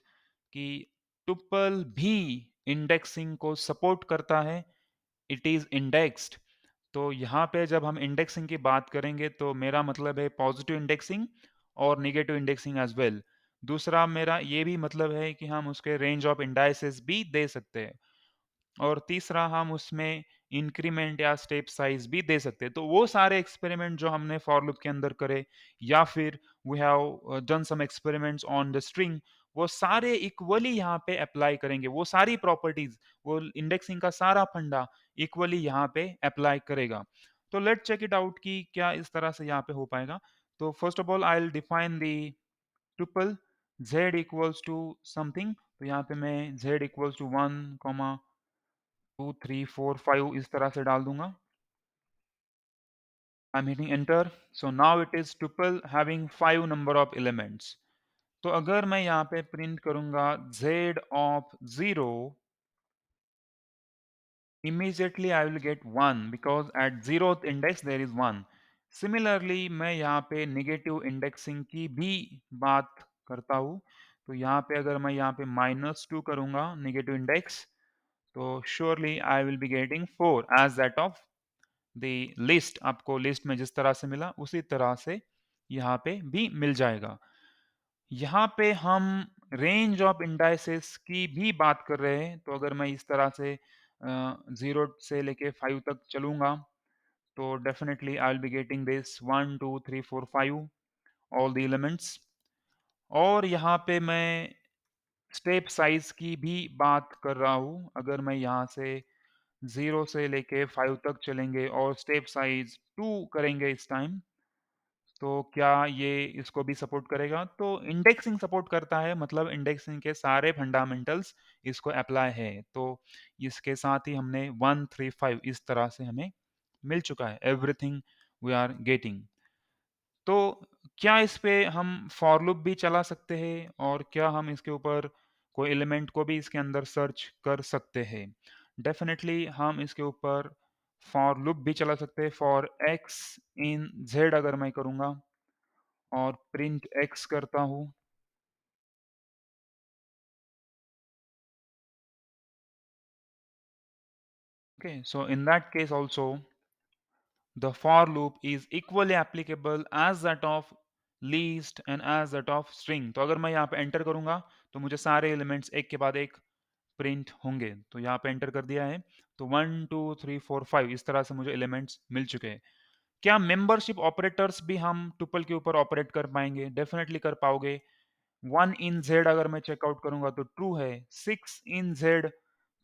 A: कि टुपल भी इंडेक्सिंग को सपोर्ट करता है, इट इज इंडेक्स्ड। तो यहाँ पे जब हम इंडेक्सिंग की बात करेंगे तो मेरा मतलब है पॉजिटिव इंडेक्सिंग और नेगेटिव इंडेक्सिंग एज वेल। दूसरा मेरा ये भी मतलब है कि हम उसके रेंज ऑफ इंडाइसेस भी दे सकते हैं, और तीसरा हम उसमें इंक्रीमेंट या स्टेप साइज भी दे सकते हैं। तो वो सारे एक्सपेरिमेंट जो हमने फॉर लूप के अंदर करे, या फिर we have done some experiments on the string, वो सारे इक्वली यहाँ पे अप्लाई करेंगे। वो सारी प्रॉपर्टीज, वो इंडेक्सिंग का सारा फंडा इक्वली यहाँ पे अप्लाई करेगा। तो लेट चेक इट आउट कि क्या इस तरह से यहाँ पे हो पाएगा। तो first of all I will define the triple z equals to something. तो यहाँ पे मैं z इक्वल्स टू 1, 2, 3, 4, 5 इस तरह से डाल दूंगा। I am hitting enter. So now it is triple having 5 number of elements. तो अगर मैं यहाँ पे प्रिंट करूंगा z of 0, immediately I will get 1 because at 0th index there is 1. Similarly मैं यहाँ पे नेगेटिव इंडेक्सिंग की भी बात करता हूँ। तो यहाँ पे अगर मैं यहाँ पे -2 करूंगा नेगेटिव इंडेक्स, तो surely I will be getting 4 as that of the list. आपको लिस्ट में जिस तरह से मिला उसी तरह से यहाँ पे भी मिल जाएगा। यहाँ पे हम रेंज ऑफ इंडाइसेस की भी बात कर रहे हैं। तो अगर मैं इस तरह से 0 से लेके 5 तक चलूंगा, तो definitely I will be getting this 1 2 3 4 5 all the elements. और यहाँ पे मैं स्टेप साइज की भी बात कर रहा हूँ। अगर मैं यहाँ से 0 से लेके 5 तक चलेंगे और स्टेप साइज 2 करेंगे इस टाइम, तो क्या ये इसको भी सपोर्ट करेगा? तो इंडेक्सिंग सपोर्ट करता है, मतलब इंडेक्सिंग के सारे फंडामेंटल्स इसको अप्लाई है। तो इसके साथ ही हमने 1 3 5 इस तरह से हमें मिल चुका है, एवरीथिंग वी आर गेटिंग। तो क्या इस पे हम फॉर लूप भी चला सकते हैं, और क्या हम इसके ऊपर कोई एलिमेंट को भी इसके अंदर सर्च कर सकते हैं? डेफिनेटली हम इसके ऊपर फॉर लूप भी चला सकते हैं। फॉर एक्स इन जेड अगर मैं करूंगा और प्रिंट एक्स करता हूँ, okay, so in that case also the for loop is equally applicable as that of list and as that of string। तो अगर मैं यहाँ पे एंटर करूंगा तो मुझे सारे एलिमेंट्स एक के बाद एक प्रिंट होंगे। तो यहाँ पे एंटर कर दिया है। तो 1, 2, 3, 4, 5 इस तरह से मुझे एलिमेंट्स मिल चुके हैं। क्या मेंबरशिप ऑपरेटर्स भी हम टुपल के ऊपर ऑपरेट कर पाएँगे? डेफ़िनेटली कर पाओगे। 1 इन ज़ेड अगर मैं चेकआउट करूँगा तो ट्रू है, 6 इन ज़ेड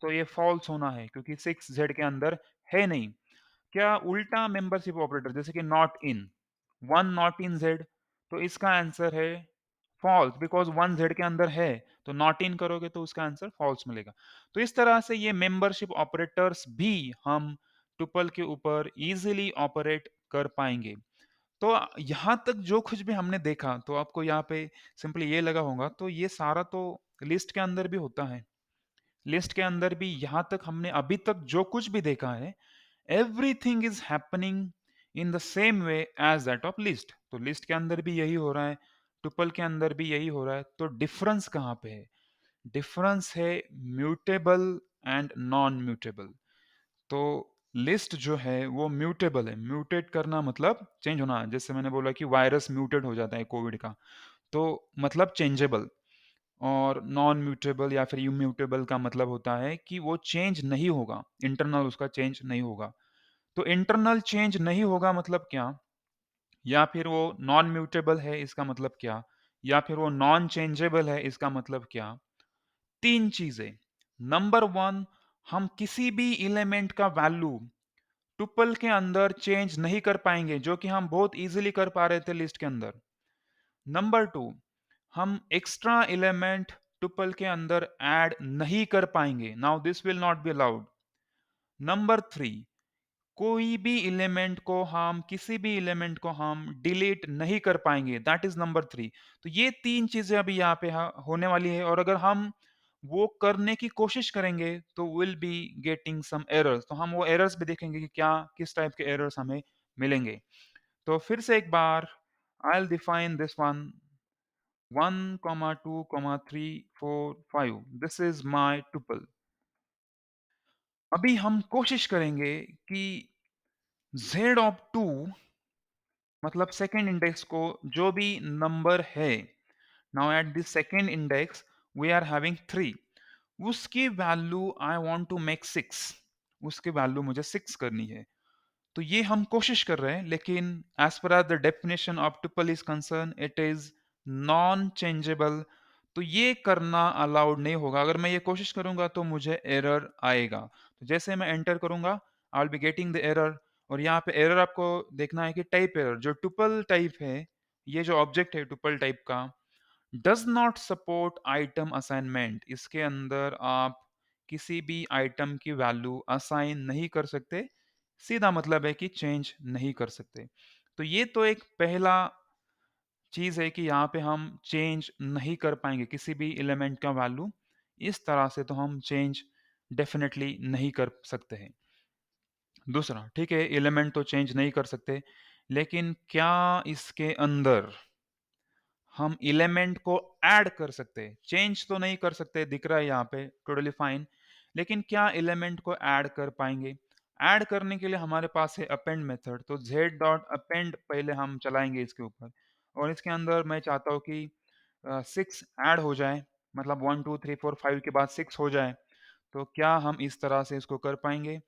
A: तो ये फ़ॉल्स होना है क्योंकि 6 ज़ेड के अंदर है नहीं। क्या उल्टा मेंबरशिप ऑपरेटर जैसे कि not in, 1 not in Z तो इसका आंसर है फ़ॉल्स बिकॉज़ 1 ज़ेड के अंदर है, तो नॉट इन करोगे तो उसका आंसर फ़ॉल्स मिलेगा। तो इस तरह से ये मेंबरशिप ऑपरेटर्स भी हम टुपल के ऊपर ईज़िली ऑपरेट कर पाएँगे। तो यहाँ तक जो कुछ भी हमने देखा तो आपको यहाँ पे सिंपली ये लगा होगा तो ये सारा तो लिस्ट के अंदर भी होता है। लिस्ट के अंदर भी यहाँ तक हमने अभी तक जो कुछ भी देखा है, everything is happening in the same way as that of list. तो लिस्ट के अंदर भी यही हो रहा है, टुपल के अंदर भी यही हो रहा है। तो डिफरेंस कहाँ पे है? डिफरेंस है म्यूटेबल एंड नॉन म्यूटेबल। तो लिस्ट जो है वो म्यूटेबल है। म्यूटेट करना मतलब चेंज होना। जैसे मैंने बोला कि वायरस म्यूटेट हो जाता है कोविड का, तो मतलब चेंजेबल। और नॉन म्यूटेबल या फिर इम्यूटेबल का मतलब होता है कि वो चेंज नहीं होगा, इंटरनल उसका चेंज नहीं होगा। तो इंटरनल चेंज नहीं होगा मतलब क्या? या फिर वो नॉन म्यूटेबल है इसका मतलब क्या? या फिर वो नॉन चेंजेबल है इसका मतलब क्या? तीन चीजें। नंबर वन, हम किसी भी एलिमेंट का वैल्यू टुपल के अंदर चेंज नहीं कर पाएंगे जो कि हम बहुत इजीली कर पा रहे थे लिस्ट के अंदर। नंबर टू, हम एक्स्ट्रा एलिमेंट टुपल के अंदर ऐड नहीं कर पाएंगे। Now this will not be allowed. Number three, कोई भी एलिमेंट को हम किसी भी एलिमेंट को हम डिलीट नहीं कर पाएंगे। That is number three. तो ये तीन चीजें अभी यहाँ पे होने वाली है और अगर हम वो करने की कोशिश करेंगे तो will be getting some errors. तो हम वो एरर्स भी देखेंगे कि क्या किस टाइप के एरर्स हमें मिलेंगे। तो फिर से एक बार I will define this one, 1, 2, 3, 4, 5 this is my tuple. अभी हम कोशिश करेंगे कि z ऑफ 2 मतलब सेकंड इंडेक्स को जो भी नंबर है, now at this second index we are having 3, उसकी value I want to make 6, उसकी वैल्यू मुझे 6 करनी है। तो ये हम कोशिश कर रहे हैं लेकिन as per the definition of tuple is concern it is non changeable. तो ये करना अलाउड नहीं होगा। अगर मैं ये कोशिश करूंगा तो मुझे एरर आएगा। तो जैसे मैं एंटर करूंगा आई will be getting the error. और यहाँ पे एरर आपको देखना है कि टाइप एरर जो टुपल टाइप है, ये जो ऑब्जेक्ट है टुपल टाइप का does not support item assignment. इसके अंदर आप किसी भी आइटम की वैल्यू असाइन नहीं कर सकते। सीधा मतलब है कि चेंज नहीं कर सकते। तो ये तो एक पहला चीज है कि यहाँ पे हम चेंज नहीं कर पाएंगे किसी भी एलिमेंट का वैल्यू। इस तरह से तो हम चेंज डेफिनेटली नहीं कर सकते हैं। दूसरा, ठीक है, एलिमेंट तो चेंज नहीं कर सकते, लेकिन क्या इसके अंदर हम एलिमेंट को ऐड कर सकते हैं? चेंज तो नहीं कर सकते, दिख रहा है यहाँ पे टोटली फाइन, लेकिन क्या एलिमेंट को ऐड कर पाएंगे? ऐड करने के लिए हमारे पास है अपेंड मेथड। तो z डॉट अपेंड पहले हम चलाएंगे इसके ऊपर और इसके अंदर मैं चाहता हूँ कि 6 ऐड हो जाए, मतलब 1, 2, 3, 4, 5 के बाद 6 हो जाए। तो क्या हम इस तरह से इसको कर पाएंगे?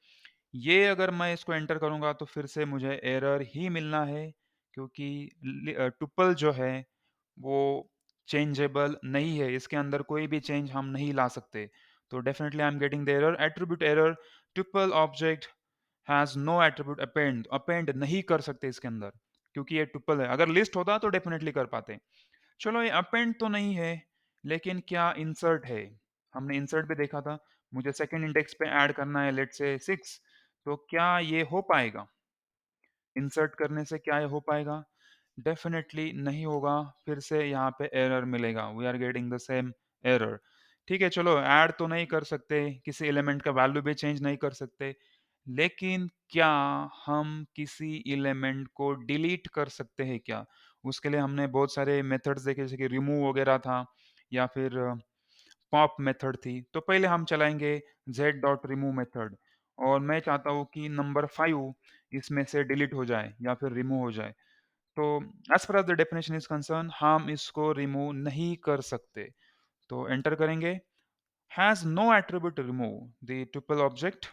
A: ये अगर मैं इसको एंटर करूंगा तो फिर से मुझे एरर ही मिलना है क्योंकि टुपल जो है वो चेंजेबल नहीं है, इसके अंदर कोई भी चेंज हम नहीं ला सकते। तो definitely I am getting the error, attribute error, triple object has no attribute append. Append नहीं कर सकते इसके अंदर क्योंकि ये ट्रिपल है। अगर लिस्ट होता तो डेफिनेटली कर पाते। चलो ये अपेंड तो नहीं है, लेकिन क्या इंसर्ट है? हमने इंसर्ट भी देखा था। मुझे सेकंड इंडेक्स पे ऐड करना है लेट्स से 6, तो क्या ये हो पाएगा? इंसर्ट करने से क्या ये हो पाएगा? डेफिनेटली नहीं होगा। फिर से यहाँ पे एरर मिलेगा, we are getting the same error. ठीक है, चलो ऐड तो नहीं कर सकते, किसी एलिमेंट का वैल्यू भी चेंज नहीं कर सकते, लेकिन क्या हम किसी एलिमेंट को डिलीट कर सकते हैं क्या? उसके लिए हमने बहुत सारे मेथड्स देखे जैसे कि रिमूव वगैरह था या फिर पॉप मेथड थी। तो पहले हम चलाएंगे z डॉट रिमूव मेथड और मैं चाहता हूँ कि नंबर 5 इसमें से डिलीट हो जाए या फिर रिमूव हो जाए। तो as per the definition is concern हम इसको रिमूव नहीं कर सकते। तो एंटर करेंगे has no attribute remove the tuple object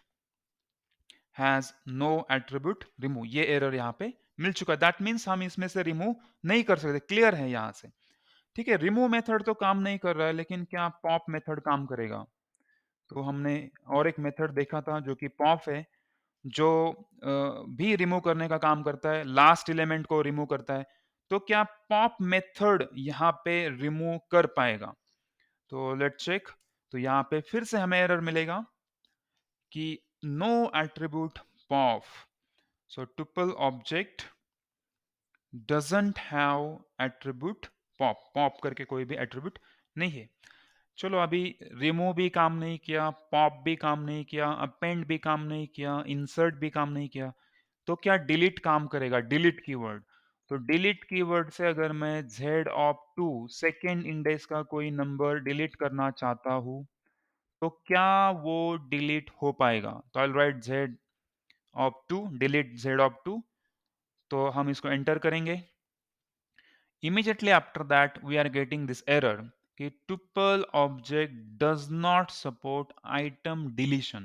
A: has no attribute remove, ये एरर यहाँ पे मिल चुका है। दैट मीन्स हम इसमें से रिमूव नहीं कर सकते, क्लियर है यहाँ से। ठीक है, रिमूव मेथड तो काम नहीं कर रहा है, लेकिन क्या पॉप मेथड काम करेगा? तो हमने और एक मेथड देखा था जो कि पॉप है, जो भी रिमूव करने का काम करता है, लास्ट एलिमेंट को रिमूव करता है। तो क्या पॉप मेथड यहाँ पे रिमूव कर पाएगा? तो लेट्स चेक। तो यहाँ पे फिर से हमें एरर मिलेगा कि no attribute pop, so tuple object doesn't have attribute pop, pop करके कोई भी एट्रीब्यूट नहीं है। चलो, अभी रिमूव भी काम नहीं किया, पॉप भी काम नहीं किया, अपेंड भी काम नहीं किया, इंसर्ट भी काम नहीं किया, तो क्या डिलीट काम करेगा? Delete keyword. तो डिलीट कीवर्ड से अगर मैं z ऑफ 2 सेकेंड इंडेक्स का कोई नंबर डिलीट करना चाहता हूँ, तो क्या वो डिलीट हो पाएगा? तो I write z of 2, delete z of 2। तो हम इसको एंटर करेंगे। Immediately after that, we are getting this error कि tuple object does not support item deletion।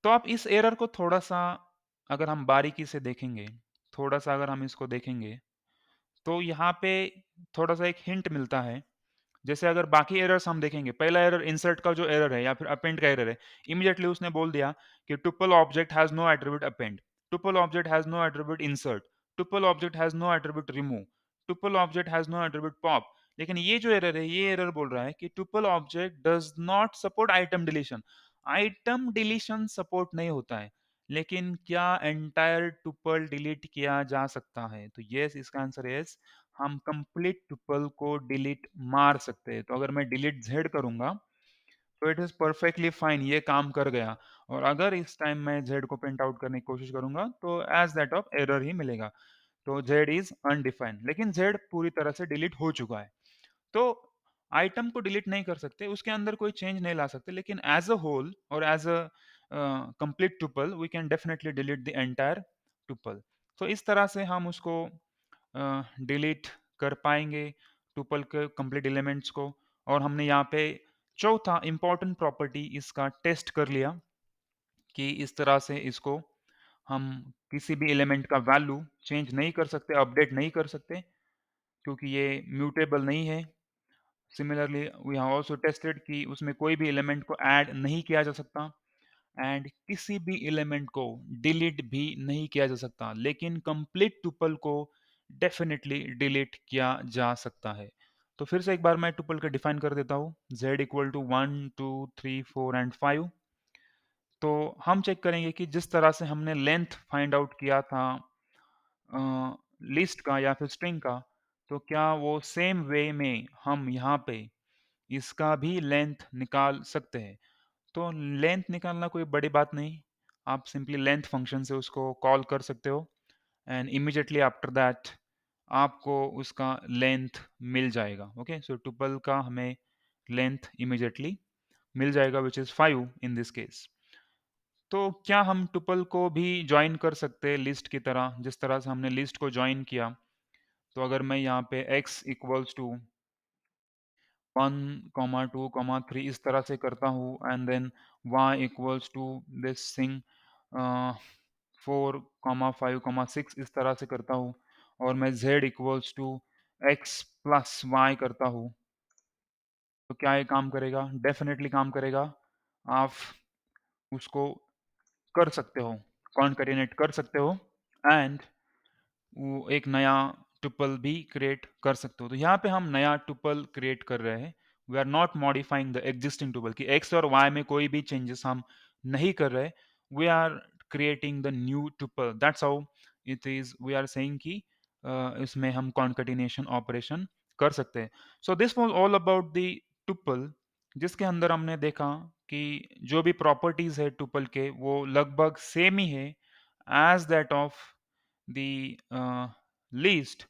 A: तो आप इस एरर को थोड़ा सा अगर हम बारीकी से देखेंगे, थोड़ा सा अगर हम इसको देखेंगे, तो यहाँ पे थोड़ा सा एक हिंट मिलता है। जैसे अगर बाकी एरर्स हम देखेंगे, पहला एरर इंसर्ट का जो एरर है या फिर अपेंड का एरर है, इमीडिएटली उसने बोल दिया कि tuple object has no attribute append, tuple object has no attribute insert, tuple object has no attribute remove, tuple object has no attribute pop. लेकिन ये जो एरर है, ये एरर बोल रहा है कि tuple object does not support item deletion. Item deletion support नहीं होता है, लेकिन क्या एंटायर टुपल डिलीट किया जा सकता है? तो यस, इसका आंसर है यस। हम कंप्लीट टुपल को डिलीट मार सकते हैं। तो अगर मैं डिलीट जेड करूंगा, तो इट इज परफेक्टली फाइन, ये काम कर गया। और अगर इस टाइम मैं जेड को प्रिंट आउट करने की कोशिश करूंगा, तो एज दैट ऑफ एरर ही मिलेगा। तो जेड इज अनडिफाइंड, लेकिन जेड पूरी तरह से डिलीट हो चुका है। तो आइटम को डिलीट नहीं कर सकते, उसके अंदर कोई चेंज नहीं ला सकते, लेकिन एज अ होल और as a complete tuple we can definitely delete the entire tuple. तो इस तरह से हम उसको डिलीट कर पाएंगे, टुपल के कंप्लीट एलिमेंट्स को। और हमने यहाँ पे चौथा इंपॉर्टेंट प्रॉपर्टी इसका टेस्ट कर लिया कि इस तरह से इसको हम किसी भी एलिमेंट का वैल्यू चेंज नहीं कर सकते, अपडेट नहीं कर सकते, क्योंकि ये म्यूटेबल नहीं है। Similarly we have also tested कि उसमें कोई भी एलिमेंट को ऐड नहीं किया जा सकता, एंड किसी भी एलिमेंट को डिलीट भी नहीं किया जा सकता, लेकिन कंप्लीट टुपल को डेफिनेटली डिलीट किया जा सकता है। तो फिर से एक बार मैं टुपल का डिफाइन कर देता हूँ, z इक्वल टू 1 2 3 4 एंड 5। तो हम चेक करेंगे कि जिस तरह से हमने लेंथ फाइंड आउट किया था लिस्ट का या फिर स्ट्रिंग का, तो क्या वो सेम वे में हम यहाँ पे इसका भी लेंथ निकाल सकते हैं? तो लेंथ निकालना कोई बड़ी बात नहीं, आप सिंपली लेंथ फंक्शन से उसको कॉल कर सकते हो, एंड इमीडिएटली आफ्टर दैट आपको उसका लेंथ मिल जाएगा। ओके, सो टुपल का हमें लेंथ इमीडिएटली मिल जाएगा, which is 5 in this case. तो क्या हम टुपल को भी ज्वाइन कर सकते हैं लिस्ट की तरह, जिस तरह से हमने लिस्ट को ज्वाइन किया? तो अगर मैं यहाँ पे x इक्वल्स टू 1, 2, 3 इस तरह से करता हूँ, and then y equals to this thing 4, 5, 6 इस तरह से करता हूँ, और मैं z equals to x plus y करता हूँ, तो क्या ये काम करेगा? डेफिनेटली काम करेगा। आप उसको कर सकते हो, कॉन्कैटिनेट कर सकते हो, एंड वो एक नया टुपल भी क्रिएट कर सकते हो। तो यहाँ पे हम नया टुपल क्रिएट कर रहे हैं, we are not modifying the existing tuple, कि एक्स और वाई में कोई भी चेंजेस हम नहीं कर रहे, we are creating the new tuple. That's how it is, we are saying कि इसमें हम कॉन्कैटिनेशन ऑपरेशन कर सकते हैं। So this was all about the tuple, जिसके अंदर हमने देखा कि जो भी प्रॉपर्टीज है टुपल के, वो लगभग सेम ही है as that of the least।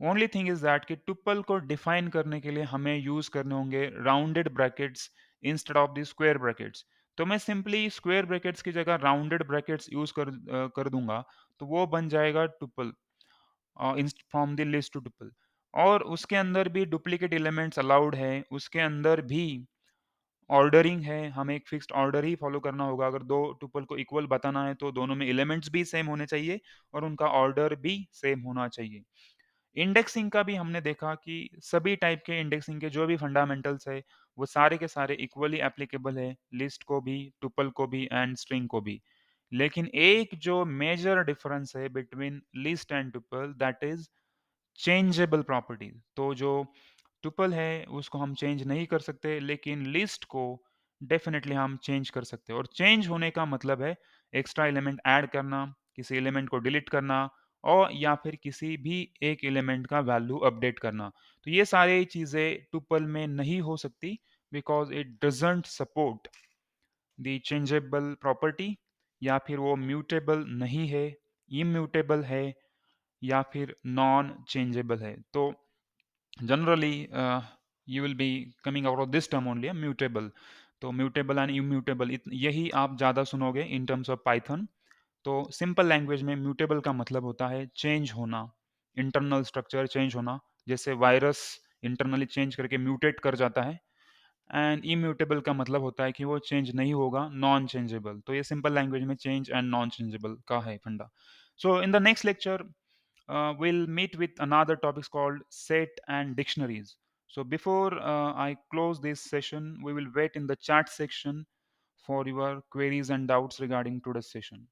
A: Only thing is that कि टुपल को डिफाइन करने के लिए हमें यूज करने होंगे rounded brackets instead of the square brackets. तो मैं सिंपली स्क्वायर ब्रैकेट्स की जगह राउंडेड ब्रैकेट्स यूज कर दूंगा, तो वो बन जाएगा tuple from the list to tuple. और उसके अंदर भी डुप्लीकेट एलिमेंट्स अलाउड है, उसके अंदर भी ऑर्डरिंग है, हमें एक फिक्स्ड ऑर्डर ही फॉलो करना होगा। अगर 2 टुपल को इक्वल बताना है तो दोनों में एलिमेंट्स भी सेम होने चाहिए और उनका ऑर्डर भी सेम होना चाहिए। इंडेक्सिंग का भी हमने देखा कि सभी टाइप के इंडेक्सिंग के जो भी फंडामेंटल्स है, वो सारे के सारे इक्वली एप्लीकेबल है, लिस्ट को भी, टुपल को भी एंड स्ट्रिंग को भी। लेकिन एक जो मेजर डिफरेंस है between list and tuple, that is changeable properties. तो जो टुपल है उसको हम चेंज नहीं कर सकते, लेकिन लिस्ट को डेफिनेटली हम चेंज कर सकते हैं। और चेंज होने का मतलब है एक्स्ट्रा एलिमेंट ऐड करना, किसी एलिमेंट को डिलीट करना, और या फिर किसी भी एक एलिमेंट का वैल्यू अपडेट करना। तो ये सारी चीज़ें टुपल में नहीं हो सकती, because it doesn't support the changeable property, या फिर वो म्यूटेबल नहीं है, इम्यूटेबल है, या फिर नॉन चेंजेबल है। तो generally you will be coming out of this term only, mutable। तो म्यूटेबल एंड इम्यूटेबल यही आप ज़्यादा सुनोगे इन टर्म्स ऑफ पाइथन। तो सिंपल लैंग्वेज में म्यूटेबल का मतलब होता है चेंज होना, इंटरनल स्ट्रक्चर चेंज होना। जैसे वायरस इंटरनली चेंज करके म्यूटेट कर जाता है। एंड इम्यूटेबल का मतलब होता है कि वो चेंज नहीं होगा, नॉन चेंजेबल। तो ये सिंपल लैंग्वेज में चेंज एंड नॉन चेंजेबल का है फंडा। So in the next lecture we'll meet with another topics called set and dictionaries. So before I close this session, we will wait in the chat section for your queries and doubts regarding today's session.